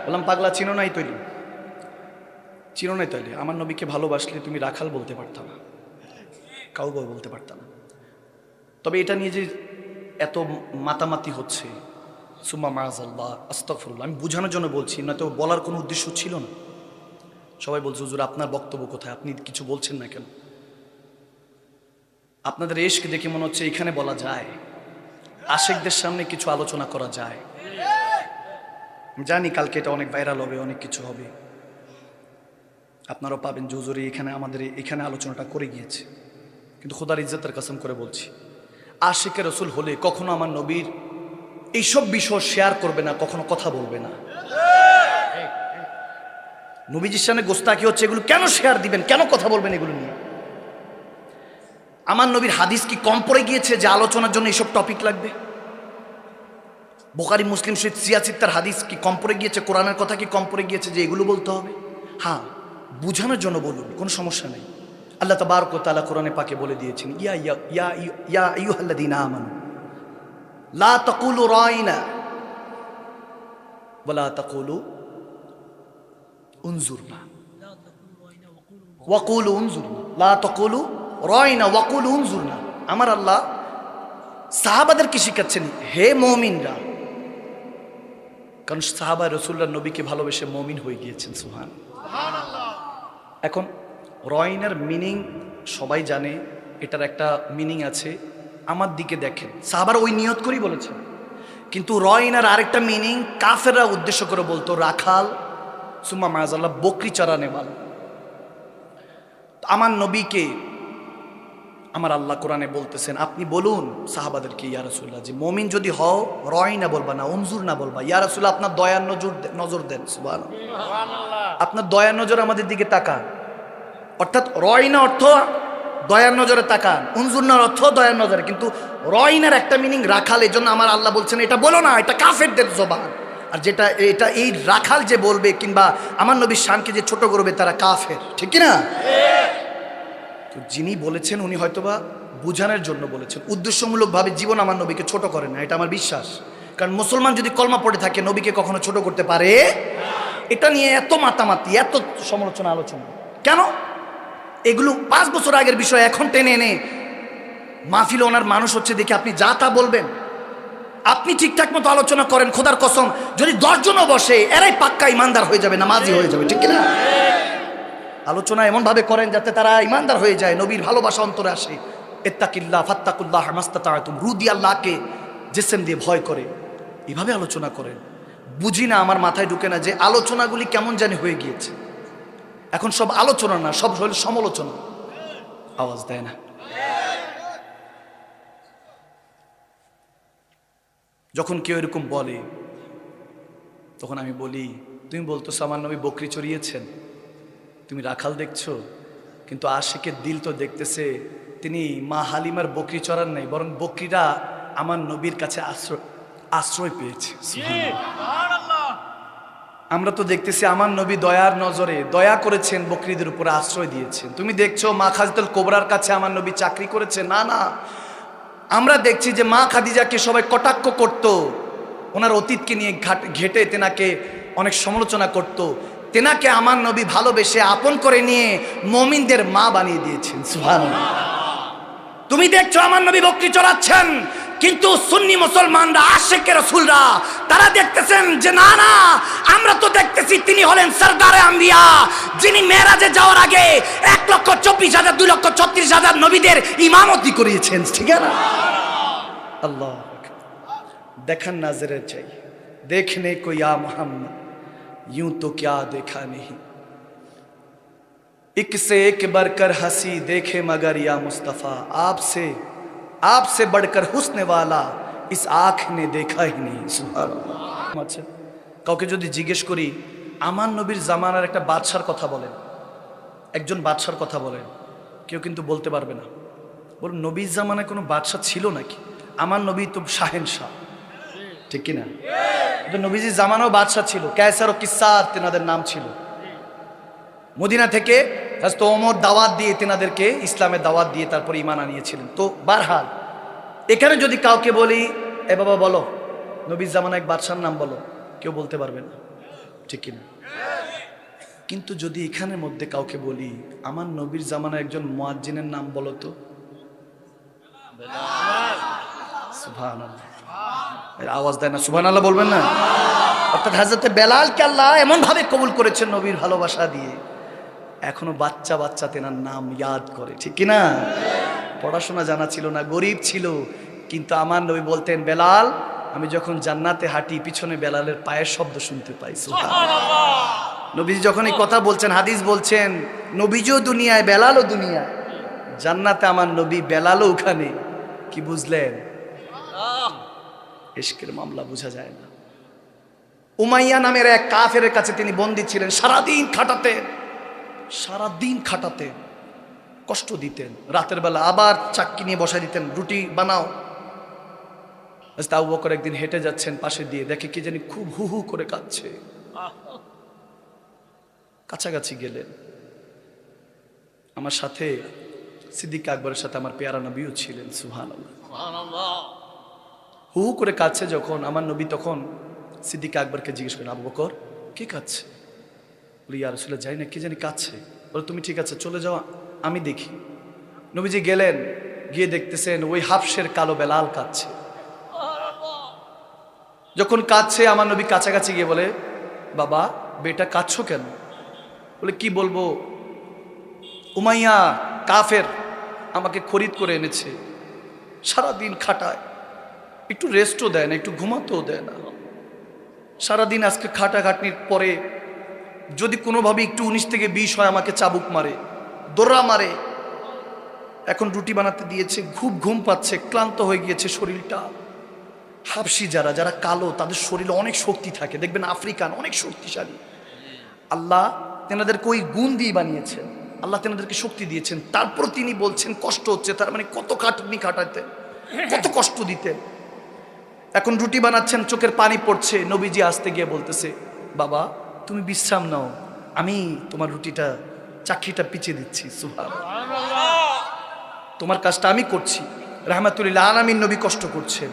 বললাম পাগলা চিনো নাই তৈরি, চিনো নাই তাইলে আমার নবীকে ভালোবাসলে তুমি রাখাল বলতে পারতাম না, কাউ বলতে পারতাম না। তবে এটা নিয়ে যে এত মাতামাতি হচ্ছে, সুম্মা মাআযাল্লাহ আস্তাগফিরুল্লাহ, আমি বোঝানোর জন্য বলছি, নয়তো বলার কোনো উদ্দেশ্য ছিল না। সবাই বলছে হুজুর আপনার বক্তব্য কোথায়, আপনি কিছু বলছেন না কেন? আপনাদের ইশক দেখে মনে হচ্ছে এখানে বলা যায়, আশিকদের সামনে কিছু আলোচনা করা যায়। জানি কালকে এটা অনেক ভাইরাল হবে, অনেক কিছু হবে, আপনারাও পাবেন যে হুজুর এখানে আমাদের এখানে আলোচনাটা করে গিয়েছে। কিন্তু খোদার ইজ্জতের কসম করে বলছি, আশিকে রসুল হলে কখনো আমার নবীর এইসব বিষয় শেয়ার করবে না, কখনো কথা বলবে না। নবীজির সামনে গোস্তাকি হচ্ছে, এগুলো কেন শেয়ার দিবেন, কেন কথা বলবেন এগুলো নিয়ে? আমার নবীর হাদিস কি কম পড়ে গিয়েছে যে আলোচনার জন্য এইসব টপিক লাগবে? বুখারী মুসলিম শরীফ ৮৬টার হাদিস কি কম পড়ে গিয়েছে? কোরআনের কথা কি কম পড়ে গিয়েছে যে এগুলো বলতে হবে? হ্যাঁ, বুঝানোর জন্য বলুন, কোনো সমস্যা নেই। আল্লাহ তাবারক ওয়া তাআলা কোরআনে পাকে বলে দিয়েছেন, ইয়া আইয়ুহাল্লাযীনা আমানু লা তাকুলু রাইনা ওয়া লা তাকুলু উনজুরনা ওয়া কুলু উনজুরনা, লা তাকুলু রাইনা ওয়া কুলু উনজুরনা। আমার আল্লাহ সাহাবাদেরকে শিখাচ্ছেন, হে মুমিনরা, কারণ সাহাবা রাসূলুল্লাহ নবীকে ভালোবেসে মুমিন হয়ে গিয়েছেন। সুবহানাল্লাহ। এখন রয়নার মিনিং সবাই জানে, এটার একটা মিনিং আছে, আমার দিকে দেখেন, সাহাবারা ওই নিয়ত করেই বলেছেন। কিন্তু রয়নার আরেকটা মিনিং কাফেররা উদ্দেশ্য করে বলতো, রাখাল, সুম্মা মাআযাল্লাহ, বকরি চড়ানে वाला। আমার নবীকে আমার আল্লাহ কোরআনে বলতেছেন, আপনি বলুন সাহাবাদেরকে, ইয়া রাসূলুল্লাহ, যে মুমিন যদি হও রয়না বলবা না, উনজুর না বলবা। ইয়া রাসূলুল্লাহ, আপনার দয়ার নজর দেন। সুবহানাল্লাহ। আপনার দয়ার নজর আমাদের দিকে তাকান। অর্থাৎ রয়না অর্থ দয়ার নজরে তাকান, উনজুরনার অর্থ দয়ার নজরে। কিন্তু রয়নার একটা মিনিং রাখাল, এই জন্য আমার আল্লাহ বলছেন এটা বলো না, এটা কাফেরদের জবান। আর যেটা এটা এই রাখাল যে বলবে কিংবা আমার নবীর শানকে যে ছোট করবে তারা কাফের, ঠিক কি না? তো যিনি বলেছেন উনি হয়তোবা বুঝানোর জন্য বলেছেন, উদ্দেশ্যমূলকভাবে জীবন আমার নবীকে ছোট করে না, এটা আমার বিশ্বাস। কারণ মুসলমান যদি কলমা পড়ে থাকে নবীকে কখনো ছোট করতে পারে? এটা নিয়ে এত মাতামাতি, এত সমালোচনা, আলোচনা কেন? এগুলো ৫ বছর আগের বিষয় এখন টেনে এনে মাহফিলে ওনার মানুষ হচ্ছে দেখে আপনি যা তা বলবেন। আপনি ঠিকঠাক মতো আলোচনা করেন, খোদার কসম যদি ১০ জনও বসে এরাই পাক্কা ইমানদার হয়ে যাবে, নামাজি হয়ে যাবে, ঠিক কিনা? আলোচনা এমন ভাবে করেন যাতে তারা ইমানদার হয়ে যায়, নবীর ভালোবাসা অন্তরে আসে। ইত্তাকিল্লাহ ফাত্তাকুল্লাহ মাস্তাতাতুম, রুদি আল্লাহকে জিসম দিয়ে ভয় করে, এইভাবে আলোচনা করেন। বুঝি না, আমার মাথায় ঢুকে না যে আলোচনাগুলি কেমন জানি হয়ে গিয়েছে। এখন সব আলোচনা না, সব হল সমালোচনা। আওয়াজ দেয় না। যখন কেউ এরকম বলে তখন আমি বলি, তুমি বলতেছো আমার নবী বকরি চড়িয়েছেন, তুমি রাখাল দেখছো, কিন্তু আশিকের দিল তো দেখতেছে তিনি মা হালিমার বকরি চড়ান নাই, বরং বকরিরা আমার নবীর কাছে আশ্রয় পেয়েছে। আমরা তো দেখতেছি আমার নবী দয়ার নজরে দয়া করেছেন, বকরিদের উপরে আশ্রয় দিয়েছেন। তুমি দেখছো মা খাদিজাতুল কোবরার কাছে আমার নবী চাকরি করেছে? না না, আমরা দেখছি যে মা খাদিজাকে সবাই কটাক্ষ করত, ওনার অতীতকে নিয়ে ঘেটে তেনাকে অনেক সমালোচনা করত। তেনাকে আমার নবী ভালোবেসে আপন করে নিয়ে মুমিনদের মা বানিয়ে দিয়েছেন। সুবহানাল্লাহ। তুমি দেখছো আমার নবী বকরি চড়াচ্ছেন, কিন্তু সুন্নি মুসলমানরা, আশিকে রাসূলরা, তারা দেখতেছেন যে না না, আমরা তো দেখতেছি তিনি হলেন সরদারে আম্বিয়া, যিনি মেরাজে যাওয়ার আগে ১,২৪,০০০ ২,৩৬,০০০ নবীদের ইমামতি করিয়েছেন, ঠিক না? আল্লাহ দেখান নাজরে চাই, দেখনে কো ইয়া মুহাম্মদ यूं तो क्या देखा नहीं, एक से एक बढ़कर हंसी देखे मगर या मुस्तफ़ा, आपसे बढ़कर हुस्न वाला इस आँख ने देखा ही नहीं। सुबहानाल्लाह। আচ্ছা, কাউকে যদি জিজ্ঞেস করি আমার নবীর জামানার একটা বাদশার কথা বলেন, একজন বাদশার কথা বলেন, কেউ কিন্তু বলতে পারবে না। বলুন নবীর জামানায় কোনো বাদশা ছিল নাকি? আমার নবী তো শাহেনশাহ, ঠিক কিনা? নবীজির জামানাও বাদশা ছিল, কায়সার ও কিসার তেনাদের নাম ছিল। মদিনা থেকে হযরত ওমর দাওয়াত দিয়ে তেনাদেরকে ইসলামের দাওয়াত দিয়ে তারপর ঈমান আনিয়েছিলেন। তো বারহাল এখানে যদি কাউকে বলি, এ বাবা বলো নবীর জামানায় এক বাদশার নাম বলো, কেউ বলতে পারবে না। ঠিক কিনা? কিন্তু যদি এখানের মধ্যে কাউকে বলি আমার নবীর জামানায় একজন মুয়াজ্জিনের নাম বলো তো, সুবহানাল্লাহ, এর আওয়াজ দেয় না? সুবহানাল্লাহ বলবেন না? অর্থাৎ হযরতে বেলালকে আল্লাহ এমন ভাবে কবুল করেছেন নবীর ভালোবাসা দিয়ে, এখনো বাচ্চা বাচ্চা তেনার নাম ইয়াদ করে, ঠিক কিনা? পড়াশোনা জানা ছিল না, গরিব ছিল, কিন্তু আমার নবী বলতেন বেলাল আমি যখন জান্নাতে হাঁটি পিছনে বেলালের পায়ের শব্দ শুনতে পাই। সুবহানাল্লাহ। নবীজি যখন এই কথা বলছেন, হাদিস বলছেন নবীজিও দুনিয়ায় বেলালও দুনিয়ায়, জান্নাতে আমার নবী বেলালও ওখানে। কি বুঝলেন? ইশকের মামলা বোঝা যায় না। উমাইয়া নামের এক কাফেরের কাছে তিনি বন্দী ছিলেন, সারাদিন খাটাতেন, কষ্ট দিতেন। রাতের বেলা আবার চাক্কি নিয়ে বসাই দিতেন, রুটি বানাও। আবু বকর একদিন হেঁটে যাচ্ছেন পাশে দিয়ে, দেখে কি জানি খুব হু হু করে কাঁদছে। কাছাকাছি গেলেন, আমার সাথে সিদ্দিক আকবরের সাথে আমার পেয়ারা নবীও ছিলেন। সুবহানাল্লাহ। হু হু করে কাঁদছে যখন, আমার নবী তখন সিদ্দিক আকবরকে জিজ্ঞেস করেন, আবু বকর কে কাঁদছে? বলি ইয়া রাসূলুল্লাহ যাই না, কি জানি কাঁদছে। বলে তুমি ঠিক আছে চলে যাও, আমি দেখি। নবীজি গেলেন, গিয়ে দেখতেছেন ওই হাফসের কালো বেলাল কাঁদছে। যখন কাঁদছে আমার নবী কাছাকাছি গিয়ে বলে, বাবা বেটা কাঁদছো কেন? বলে কি বলবো, উমাইয়া কাফের আমাকে খরিদ করে এনেছে, সারাদিন খাটায়, একটু রেস্টও দেয় না, একটু ঘুমাতেও দেয় না। সারাদিন আজকে খাটাখাটনির পরে যদি কোনোভাবে একটু 19 থেকে 20 হয় আমাকে চাবুক মারে, দৌড়া মারে। এখন রুটি বানাতে দিয়েছে, খুব ঘুম পাচ্ছে, ক্লান্ত হয়ে গিয়েছে শরীরটা। হাবশি যারা যারা কালো তাদের শরীরে অনেক শক্তি থাকে, দেখবেন আফ্রিকান অনেক শক্তিশালী। আল্লাহ তেনাদেরকে ওই গুণ দিয়ে বানিয়েছেন, আল্লাহ তেনাদেরকে শক্তি দিয়েছেন। তারপর তিনি বলছেন কষ্ট হচ্ছে, তার মানে কত খাটনি খাটাতেন, কত কষ্ট দিতেন। এখন রুটি বানাচ্ছেন, চোখের পানি পড়ছে। নবীজি আসতে গিয়ে বলতেছে, বাবা তুমি বিশ্রাম নাও, আমি তোমার রুটিটা চাকরিটা পিছিয়ে দিচ্ছি। সুবহানাল্লাহ, তোমার কাজটা আমি করছি। রাহমাতুল্লিল আলামিন নবী কষ্ট করছেন।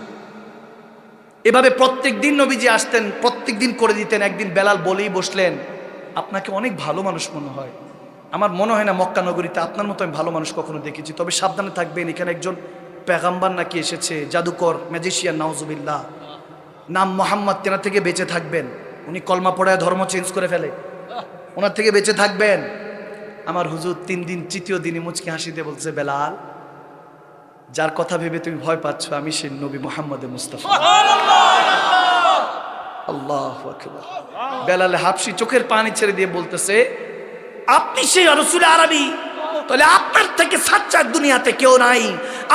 এভাবে প্রত্যেক দিন নবীজি আসতেন, প্রত্যেক দিন করে দিতেন। একদিন বেলাল বলেই বসলেন, আপনাকে অনেক ভালো মানুষ মনে হয়, আমার মনে হয় না মক্কা নগরীতে আপনার মতো আমি ভালো মানুষ কখনো দেখেছি, তবে সাবধানে থাকবেন, এখানে একজন পেগাম্বার নাকি এসেছে, জাদুকর ম্যাজিশিয়ান, নাউজুবিল্লাহ, নাম মোহাম্মদ, তেনার থেকে বেঁচে থাকবেন, উনি কলমা পড়ায় ধর্ম চেঞ্জ করে ফেলে, ওনার থেকে বেঁচে থাকবেন। আমার হুজুর 3 দিন, তৃতীয় দিনই মুচকি হাসি দিয়ে বলছে, বেলাল যার কথা ভেবে তুমি ভয় পাচ্ছ আমি সেই নবী মুহাম্মদ মুস্তাফা। আল্লাহু আকবার। বেলাল হাবশি চোখের পানি ছেড়ে দিয়ে বলতেছে, আপনি সেই রাসূল আরবি, তাহলে আপনার থেকে সাচ্চা দুনিয়াতে কেউ নাই,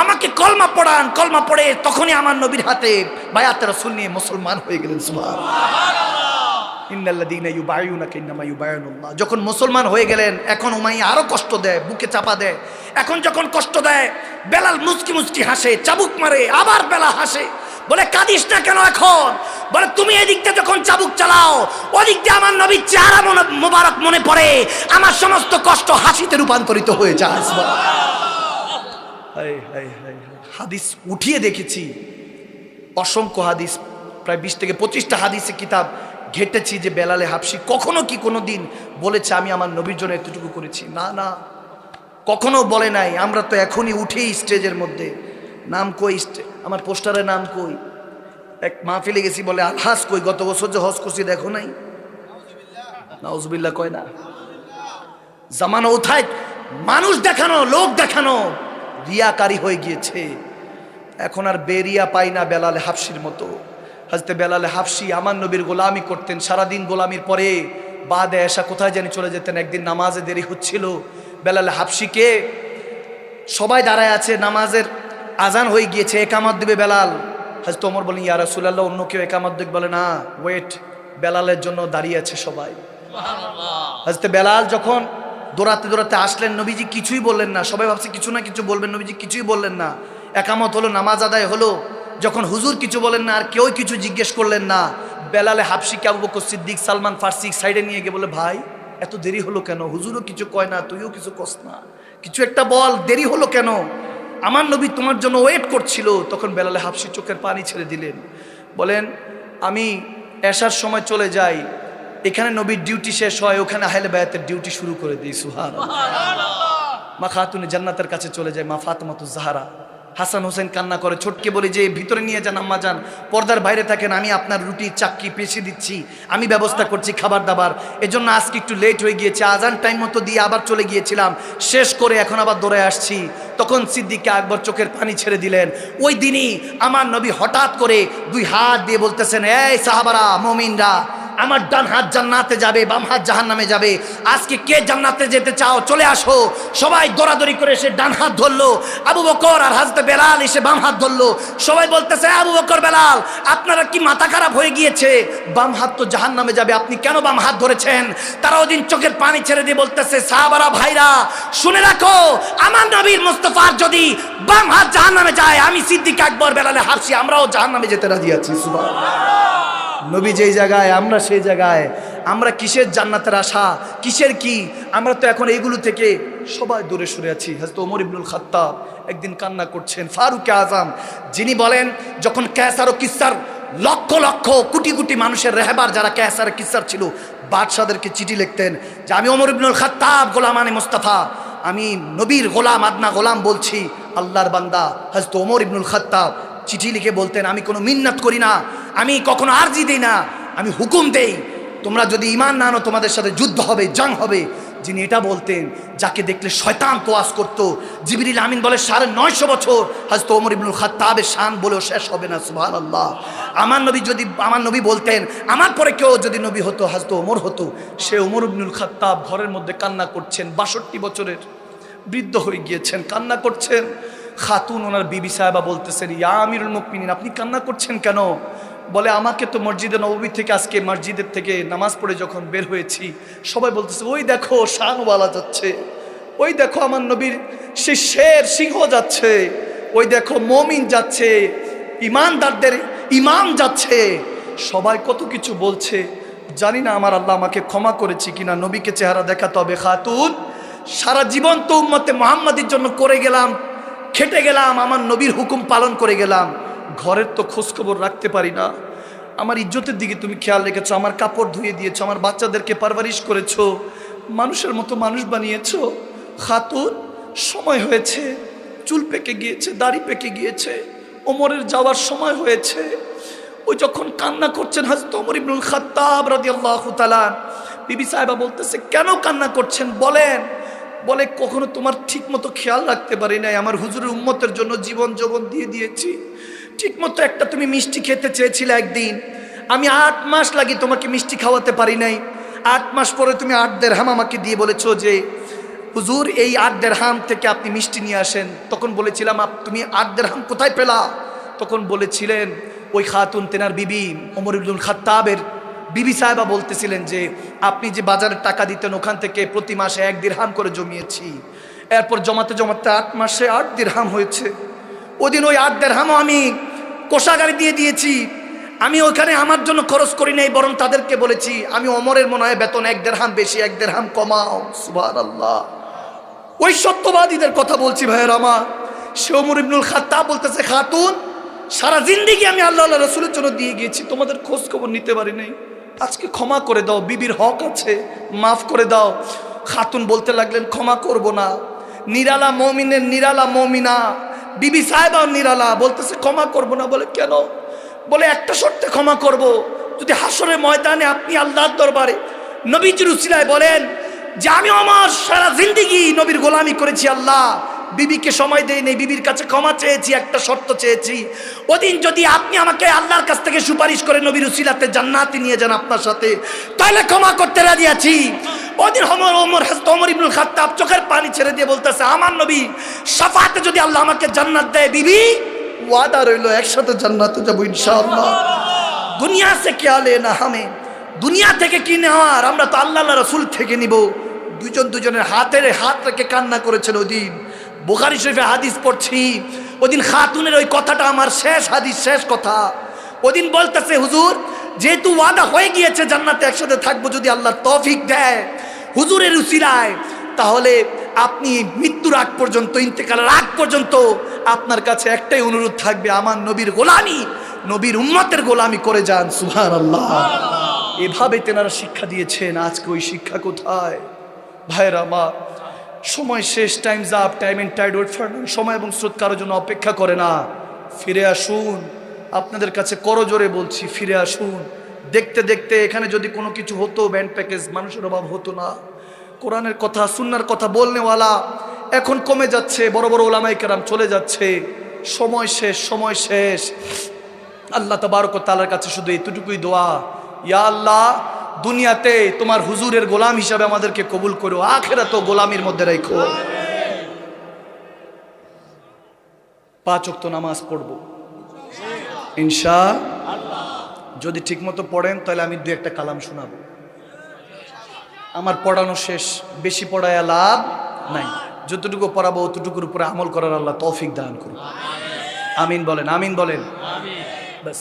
আমাকে কলমা পড়ান। কলমা পড়ে তখনই আমার নবীর হাতে বায়াত রাসূল নিয়ে মুসলমান হয়ে গেলেন। সুবহানাল্লাহ। ইন্নাল্লাযীনা ইউবাইউনাকা ইন্নামা ইউবাইউনাল্লাহ। যখন মুসলমান হয়ে গেলেন, এখন উমাইয়া আরো কষ্ট দেয়, বুকে চাপা দেয়। এখন যখন কষ্ট দেয়, বেলাল মুচকি মুচকি হাসে, চাবুক মারে, আবার বেলাল হাসে, বলে কাঁদিস না কেন এখন? বলে তুমি এদিকটা যখন চাবুক চালাও, ওদিকটা আমার নবীর চেহারা মোবারক মনে পড়ে, আমার সমস্ত কষ্ট হাসিতে রূপান্তরিত হয়ে যায়। হাদিস উঠিয়ে দেখেছি, অসংখ্য হাদিস, প্রায় 20 থেকে 25টা হাদিসে কিতাব ঘেটেছি যে বেলালে হাবশি কখনো কি কোনো দিন বলেছে আমি আমার নবীর জন্য এতটুকু করেছি? না না, কখনো বলে নাই। আমরা তো এখনই উঠেই স্টেজের মধ্যে, নাম কই, আমার পোস্টারের নাম কই, এক মাহফিলে গেছি, বলে আলহাজ কই, গত বছর যে হজ করছি দেখো নাই, নাউজুবিল্লাহ কয় না। জামানা উঠায় মানুষ দেখানো, লোক দেখানো রিয়াকারী হয়ে গিয়েছে। এখন আর বেরিয়া পাই না বেলালে হাবশির মতো। হযরত বেলালে হাবশি আমার নবীর গোলামি করতেন, সারাদিন গোলামির পরে বাদে এসা কোথায় জানি চলে যেতেন। একদিন নামাজে দেরি হচ্ছিল, বেলালে হাবশিকে সবাই দাঁড়ায় আছে, নামাজের আজান হয়ে গিয়েছে, একামত দিবে বেলাল। হযরত ওমর বলেন, ইয়া রাসূলুল্লাহ অন্য কেউ একামত দিক? বলে না, ওয়েট, বেলালের জন্য দাঁড়িয়ে আছে সবাই। হযরত বেলাল যখন দৌড়াতে দৌড়াতে আসলেন, নবীজি কিছুই বললেন না। সবাই ভাবছে কিছু না কিছু বলবেন, নবীজি কিছুই বললেন না। একামত হলো, নামাজ আদায় হলো, যখন হুজুর কিছু বলেন না, আর কেউ কিছু জিজ্ঞেস করলেন না, বেলালে হাবশিকে আবু বকর সিদ্দিক, সালমান ফারসি সাইডে নিয়ে গিয়ে বলে, ভাই এত দেরি হলো কেন? হুজুরও কিছু কয় না, তুইও কিছু কস না, কিছু একটা বল, দেরি হলো কেন? আমার নবী তোমার জন্য ওয়েট করছিল। তখন বেলালে হাবশি চোখের পানি ছেড়ে দিলেন, বলেন আমি এশার সময় চলে যাই, এখানে নবীর ডিউটি শেষ হয়, ওখানে আহলে বায়াতের ডিউটি শুরু করে দিই। সুবহানাল্লাহ। মা খাতুনে জান্নাতের কাছে চলে যায়, মা ফাতেমাতুজ জাহরা। হাসান হোসেন কান্না করে, ছোটকে বলে যে ভিতরে নিয়ে যান আম্মা যান, পর্দার বাইরে থাকেন, আমি আপনার রুটি চাক্কি পেশি দিচ্ছি, আমি ব্যবস্থা করছি খাবার দাবার। এজন্য আজকে একটু লেট হয়ে গিয়েছে, আজান টাইম মতো দিয়ে আবার চলে গিয়েছিলাম, শেষ করে এখন আবার দৌড়ে আসছি। তখন সিদ্দিক আকবর চোখের পানি ছেড়ে দিলেন। ওই দিনই আমার নবী হঠাৎ করে দুই হাত দিয়ে বলতেছেন, এই সাহাবারা, মুমিনরা, আমার ডান হাত জান্নাতে যাবে, বাম হাত জাহান্নামে যাবে। আজকে কে জান্নাতে যেতে চাও চলে আসো। সবাই দৌড়াদৌড়ি করে এসে ডান হাত ধরলো। আবু বকর আর হযরত বেলাল এসে বাম হাত ধরলো। সবাই বলতেছে, আবু বকর, বেলাল, আপনারা কি মাথা খারাপ হয়ে গিয়েছে? বাম হাত তো জাহান্নামে যাবে, আপনি কেন বাম হাত ধরেছেন? তারা ওদিন চোখের পানি ছেড়ে দিয়ে বলতেছে, সাহাবারা, ভাইরা, শুনে রাখো, আমার নবীর মুস্তাফার যদি বাম হাত জাহান্নামে যায়, আমি সিদ্দিক আকবর বেলালে হাফসি আমরাও জাহান্নামে যেতে রাজি আছি। সুবহানাল্লাহ। নবী যেই জায়গায় আমরা সেই জায়গায়। আমরা কিসের জান্নাতের আশা, কিসের কি? আমরা তো এখন এইগুলো থেকে সবাই দূরে সরে আছি। হযরত ওমর ইবনুল খাত্তাব একদিন কান্না করছেন, ফারুক আজম যিনি বলেন, যখন ক্যাসার ও কিসার লক্ষ লক্ষ কোটি কোটি মানুষের রেহবার যারা ক্যাসার কিসার ছিল, বাদশাদেরকে চিঠি লিখতেন যে আমি ওমর ইবনুল খাত্তাব গোলামানে মুস্তাফা, আমি নবীর গোলাম, আদনা গোলাম বলছি, আল্লাহর বান্দা। হযরত ওমর ইবনুল খাত্তাব চিঠি লিখে বলতেন, আমি কোনো মিন্নাত করি না, আমি কখনো আরজি দিই না, আমি হুকুম দেই, তোমরা যদি ঈমান না আনো তোমাদের সাথে যুদ্ধ হবে, জং হবে। যিনি এটা বলতেন, যাকে দেখলে শয়তান তোয়াজ করতো, জিবরিল আমিন বলে 950 বছর হযরত ওমর ইবনুল খাত্তাবের শান বলেও শেষ হবে না। সুবহানাল্লাহ। আমার নবী বলতেন, আমার পরে কেউ যদি নবী হতো হযরত ওমর হতো। সে ওমর ইবনুল খাত্তাব ঘরের মধ্যে কান্না করছেন, 62 বছরের বৃদ্ধ হয়ে গিয়েছেন, কান্না করছেন। খাতুন ওনার বিবি সাহেবা বলতেছেন, ইয়া আমিরুল মুমিনিন, আপনি কান্না করছেন কেন? বলে, আমাকে তো মসজিদে নববী থেকে, আজকে মসজিদের থেকে নামাজ পড়ে যখন বের হয়েছি, সবাই বলতেছে, ওই দেখো শানওয়ালা যাচ্ছে, ওই দেখো আমার নবীর সে শের সিংহ যাচ্ছে, ওই দেখো মমিন যাচ্ছে, ইমানদারদের ইমাম যাচ্ছে, সবাই কত কিছু বলছে। জানি না আমার আল্লাহ আমাকে ক্ষমা করেছি কিনা, নবীকে চেহারা দেখাতে হবে। খাতুন, সারা জীবন তো উম্মতে মুহাম্মাদির জন্য করে গেলাম, খেটে গেলাম, আমার নবীর হুকুম পালন করে গেলাম, ঘরের তো খোঁজখবর রাখতে পারি না। আমার ইজ্জতের দিকে তুমি খেয়াল রেখেছো, আমার কাপড় ধুয়ে দিয়েছো, আমার বাচ্চাদেরকে পারভারিশ করেছো, মানুষের মতো মানুষ বানিয়েছো। খাতুন, সময় হয়েছে, চুল পেকে গিয়েছে, দাড়ি পেকে গিয়েছে, ওমরের যাওয়ার সময় হয়েছে। ওই যখন কান্না করছেন হযরত ওমর ইবনুল খাত্তাব রাদিয়াল্লাহু তাআলা, বিবি সাহেবা বলতেছে, কেন কান্না করছেন বলেন? বলে, কখনো তোমার ঠিক মতো খেয়াল রাখতে পারি নাই, আমার হুজুরের উম্মতের জন্য জীবন যৌবন দিয়ে দিয়েছি। ঠিক মতো একটা তুমি মিষ্টি খেতে চেয়েছিলে একদিন, আমি 8 মাস লাগি তোমাকে মিষ্টি খাওয়াতে পারি নাই। 8 মাস পরে তুমি 8 দিরহাম আমাকে দিয়ে বলেছো যে হুজুর এই 8 দিরহাম থেকে আপনি মিষ্টি নিয়ে আসেন। তখন বলেছিলাম, তুমি 8 দিরহাম কোথায় পেলা? তখন বলেছিলেন, ওই খাতুন তেনার বিবি ওমর ইবনুল খাত্তাবের বিবি সাহেবা বলতেছিলেন যে আপনি যে বাজারে টাকা দিতেন, ওখান থেকে প্রতি মাসে 1 দিরহাম করে জমিয়েছি। এরপর জমাতে জমাতে 8 মাসে 8 দিরহাম হয়েছে। ওদিন ওই 8 দিরহামও আমি কোষাগারে দিয়ে দিয়েছি। আমি ওখানে আমার জন্য খরচ করি নাই, বরং তাদেরকে বলেছি, আমি ওমরের মনে হয় বেতন 1 দিরহাম বেশি, 1 দিরহাম কমাও। সুবহানাল্লাহ। ওই সত্যবাদীদের কথা বলছি ভাইয়ের আমার। সে ওমর ইবনুল খাত্তাব বলতেছে, খাতুন, সারা জিন্দেগি আমি আল্লাহ রাসূলের জন্য দিয়ে গিয়েছি, তোমাদের খোঁজ খবর নিতে পারি নাই, আজকে ক্ষমা করে দাও, বিবির হক আছে, মাফ করে দাও। খাতুন বলতে লাগলেন, ক্ষমা করব না, নিরালা মুমিনের নিরালা মুমিনা, বিবি সাহেবা নিরালা, বলতেছে ক্ষমা করব না। বলে, কেন? বলে, একটা শর্তে ক্ষমা করব, যদি হাসরের ময়দানে আপনি আল্লাহর দরবারে নবীজির উসিলায় বলেন যে আমি আমার সারা জিন্দেগি নবীর গোলামি করেছি, আল্লাহ বিবিকে সময় দেই নেই, বিবির কাছে ক্ষমা চেয়েছি, একটা শর্ত চেয়েছি, ওদিন যদি আপনি আমাকে আল্লাহর কাছ থেকে সুপারিশ করে নবীর উসিলাতে জান্নাতে নিয়ে যান আপনার সাথে, তাহলে ক্ষমা করতে রাজি আছি। ওদিন হযরত ওমর ইবনুল খাত্তাব চোখের পানি ছেড়ে দিয়ে বলতেছে, আমার নবী শাফাতে যদি আল্লাহ আমাকে জান্নাত দেয়, বিবি ওয়াদা রইল, একসাথে জান্নাতে যাবো ইনশাআল্লাহ। দুনিয়া সে क्या लेना हमें, দুনিয়া থেকে কি নেওয়ার, আমরা তো আল্লাহ রাসূল থেকে নিব। দুজন দুজনের হাত রেখে কান্না করেছেন। ওদিন বুখারী শরীফে হাদিস পড়ছি, ওদিন খাতুনের ওই কথাটা আমার শেষ হাদিস, শেষ কথা। ওদিন বলতেছে, হুজুর যেহেতু ওয়াদা হয়ে গিয়েছে জান্নাতে একসাথে থাকবো যদি আল্লাহ তৌফিক দেয় হুজুরের উসিলায়, তাহলে আপনি মৃত্যুর আগ পর্যন্ত, ইন্তেকালের আগ পর্যন্ত আপনার কাছে একটাই অনুরোধ থাকবে, আমার নবীর গোলামি, নবীর উম্মতের গোলামি করে যান। সুবহানাল্লাহ। এভাবে তেনারা শিক্ষা দিয়েছেন। আজকে ওই শিক্ষা কোথায়? ভাইরা আমার, সময় শেষ, time's up, time and tide wait for none. সময় এবং স্রোত কারোর জন্য অপেক্ষা করে না। ফিরে আসুন, আপনাদের কাছে করজোরে বলছি, ফিরে আসুন। দেখতে দেখতে এখানে যদি কোনো কিছু হতো, ব্যান্ড প্যাকেজ, মানুষের অভাব হতো না। কোরআনের কথা, সুন্নাহর কথা বলনেওয়ালা এখন কমে যাচ্ছে, বড় বড় ওলামায়ে কেরাম চলে যাচ্ছে। সময় শেষ, সময় শেষ। আল্লাহ তাবারক ওয়া তাআলার কাছে শুধু এতটুকুই দোয়া, ইয়া আল্লাহ, দুনিয়াতে তোমার হুজুরের গোলাম হিসাবে আমাদেরকে কবুল করো, আখিরাতেও গোলামির মধ্যে রাখো। 5 ওয়াক্ত নামাজ পড়বো ইনশাআল্লাহ। যদি ঠিকমতো পড়েন তাহলে আমি 2-1টা কালাম শোনাবো। আমার পড়ানো শেষ, বেশি পড়ায় লাভ নাই। যতটুকু পড়াবো অতটুকুর উপরে আমল করার আল্লাহ তৌফিক দান করুন। আমিন বলেন, আমিন বলেন। বাস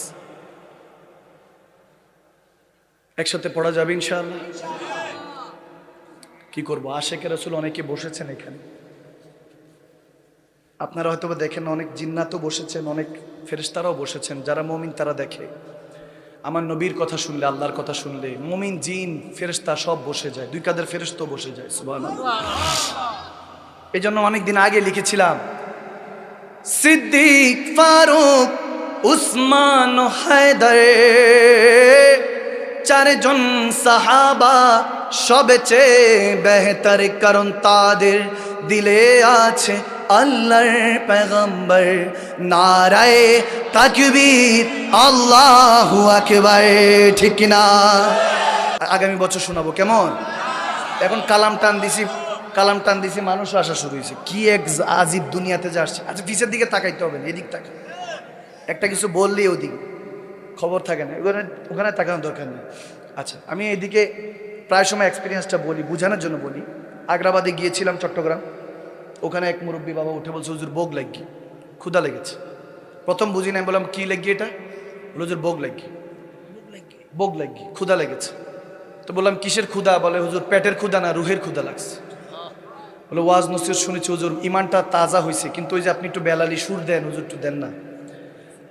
একসাথে পড়া যাবে ইনশাআল্লাহ। কি করবো, আশেকে রাসূল অনেকে বসেছেন এখানে, আপনারা হয়তো দেখেন, অনেক জিন্নাতও বসেছেন, অনেক ফেরেশতারাও বসেছেন। যারা মুমিন তারা দেখে। আমার নবীর কথা শুনলে, আল্লাহর কথা শুনলে মুমিন, জিন, ফেরেশতা সব বসে যায়, 2 কাঁধের ফেরেশতাও বসে যায়। সুবহানাল্লাহ। এই জন্য অনেকদিন আগে লিখেছিলাম, সিদ্দিক, ফারুক, উসমান ও হায়দার, 4 জন সাহাবা সবচেয়ে বেহতর, কারণ তাদের দিলে আছে আল্লাহর পয়গম্বর। নারায়ে তাকবীর, আল্লাহু আকবার। ঠিক কিনা? আগামী বছর শোনাবো, কেমন? এখন কালাম টান দিছি, মানুষ আসা শুরু হয়েছে। কি এক আজীব দুনিয়াতে যে আসছে। আচ্ছা, পিছের দিকে তাকাইতে হবে না, এদিক তাকা। একটা কিছু বললেই ওদিক খবর থাকে না, ওখানে তাকানোর দরকার নেই। আচ্ছা, আমি এদিকে প্রায় সময় এক্সপিরিয়েন্সটা বলি, বোঝানোর জন্য বলি। আগ্রাবাদে গিয়েছিলাম, চট্টগ্রাম। ওখানে এক মুরব্বী বাবা উঠে বলছে, হুজুর বোগ লাগি, ক্ষুধা লেগেছে। প্রথম বুঝি নাই, বললাম কি লাগি এটা? বলে হুজুর বোগ লাগি, ক্ষুধা লেগেছে। তো বললাম কিসের ক্ষুধা? বলে হুজুর পেটের ক্ষুধা না, রুহের ক্ষুধা লাগছে। বলে ওয়াজ নসিহত শুনেছি হুজুর, ইমানটা তাজা হয়েছে, কিন্তু ওই যে আপনি একটু বেলালি সুর দেন হুজুর, একটু দেন না।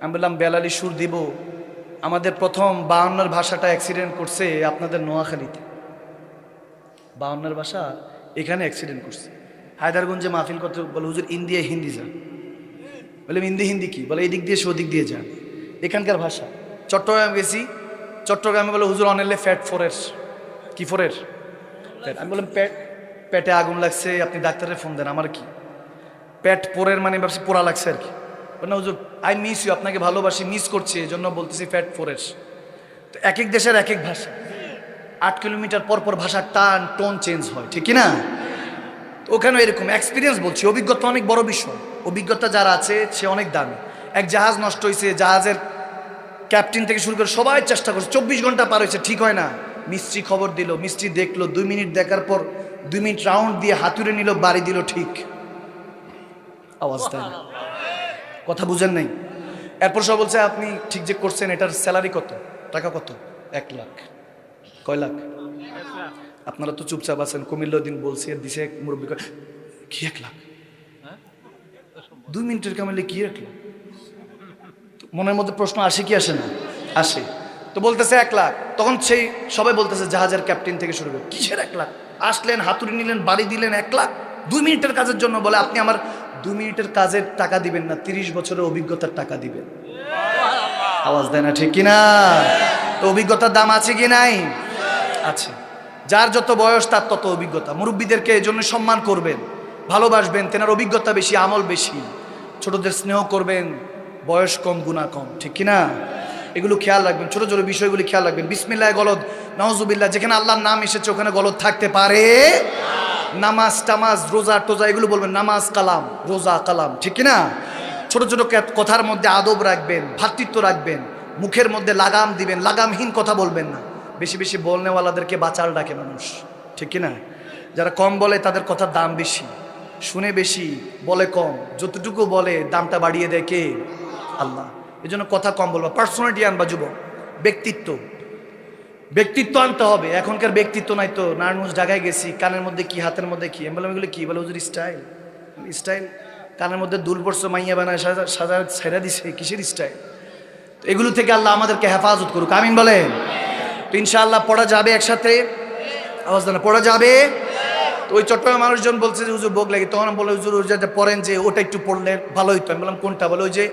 আমি বললাম বেলালি সুর দিব? আমাদের প্রথম 52 ভাষাটা অ্যাক্সিডেন্ট করছে আপনাদের নোয়াখালীতে। 52 ভাষা এখানে অ্যাক্সিডেন্ট করছে। হায়দারগঞ্জে মাহফিল করতে বলে হুজুর ইন্ডিয়া হিন্দি যান। বলে হিন্দি কি? বলে এদিক দিয়ে ওদিক দিয়ে যান, এখানকার ভাষা। চট্টগ্রামে গেছি, চট্টগ্রামে বলে হুজুর অনেলে ফ্যাট ফোরের। কি ফোরের? ফ্যাট। আমি বললাম পেটে আগুন লাগছে, আপনি ডাক্তারের ফোন দেন। আমার কি পেট পোরের মানে ভাবছি পোড়া লাগছে আর কি। না হুজুর, আই মিস ইউ, আপনাকে ভালোবাসি, মিস করছি, এই জন্য বলতেছি ফ্যাট ফোরের। তো এক এক দেশের এক এক ভাষা, 8 কিলোমিটার পর পর ভাষার টোন চেঞ্জ হয়, ঠিক কিনা? ওখানে এরকম এক্সপিরিয়েন্স বলছি, অভিজ্ঞতা অনেক বড় বিষয়। অভিজ্ঞতা যারা আছে সে অনেক দামি। এক জাহাজ নষ্ট হয়েছে, জাহাজের ক্যাপ্টেন থেকে শুরু করে সবাই চেষ্টা করছে, 24 ঘন্টা পার হয়েছে, ঠিক হয় না। মিস্ত্রি খবর দিল, মিস্ত্রি দেখলো, 2 মিনিট দেখার পর 2 মিনিট রাউন্ড দিয়ে হাতুড়ে নিল, বাড়ি দিল, ঠিক। আওয়াজ দেয় না, কথা বুঝেন নাই। এরপর সব বলছে আপনি ঠিক যে করছেন, এটার স্যালারি কত, টাকা কত? 1 লাখ। কয় লাখ? আপনারা তো চুপচাপ আছেন। কুমিল্লা দিন বলছি, দিছে মুরব্বী, কি 1 লাখ? 2 মিনিটের কামাইলে কি 1 লাখ? মনের মধ্যে প্রশ্ন আসে কি আসে না? আসে। তো বলতেছে 1 লাখ। তখন সেই সবাই বলতেছে, জাহাজের ক্যাপ্টেন থেকে শুরু করে, কিসের 1 লাখ? আসলেন, হাতুড়ি নিলেন, বাড়ি দিলেন, 1 লাখ 2 মিনিটের কাজের জন্য? বলে আপনি আমার 2 মিনিটের কাজের টাকা দিবেন না, 30 বছরের অভিজ্ঞতার টাকা দিবেন। আওয়াজ দেয় না, ঠিক কিনা? তো অভিজ্ঞতার দাম আছে কি নাই? আছে। যার যত বয়স তার তত অভিজ্ঞতা। মুরব্বীদেরকে এই জন্য সম্মান করবেন, ভালোবাসবেন, তেনার অভিজ্ঞতা বেশি, আমল বেশি। ছোটদের স্নেহ করবেন, বয়স কম গুনাহ কম, ঠিক কিনা? এগুলো খেয়াল রাখবেন, ছোট ছোট বিষয়গুলি খেয়াল রাখবেন। বিসমিল্লাহ গলদ, নাউজুবিল্লাহ, যেখানে আল্লাহর নাম এসেছে ওখানে গলদ থাকতে পারে। নামাজ টামাজ, রোজা টোজা এগুলো বলবেন, নামাজ কালাম, রোজা কালাম, ঠিক কিনা? ছোট ছোট কথার মধ্যে আদব রাখবেন, ভ্রাতৃত্ব রাখবেন, মুখের মধ্যে লাগাম দিবেন, লাগামহীন কথা বলবেন না। বেশি বেশি বলনেওয়ালাদেরকে বাচাল ডাকে মানুষ, ঠিক কিনা? যারা কম বলে তাদের কথার দাম বেশি, শুনে বেশি, বলে কম। যতটুকু বলে দামটা বাড়িয়ে দেয় কে? আল্লাহ। এই জন্য কথা কম বলবো। পার্সোনালিটি আনবা যুবক, ব্যক্তিত্ব আনতে হবে। এখনকার ব্যক্তিত্ব নাই তো। নারায়ণগঞ্জ জায়গায় গেছি, কানের মধ্যে কি, হাতের মধ্যে কি, আমি বললাম এগুলো কি? বলে হুজুর স্টাইল। কানের মধ্যে দুল পড়ছে, মাইয়া বানায় সাজা ছেড়া দিছে, কিসের স্টাইল? এগুলো থেকে আল্লাহ আমাদেরকে হেফাজত করুক, আমিন বলেন। তো ইনশাআল্লাহ পড়া যাবে একসাথে, আওয়াজ দেন, পড়া যাবে। তো ওই চট্টগ্রাম মানুষজন বলছে যে হুজুর ভোগ লাগে, তখন বলে হুজুর যেটা পড়েন যে ওটা একটু পড়লে ভালো হইতো। আমি বললাম কোনটা? বলে ওই যে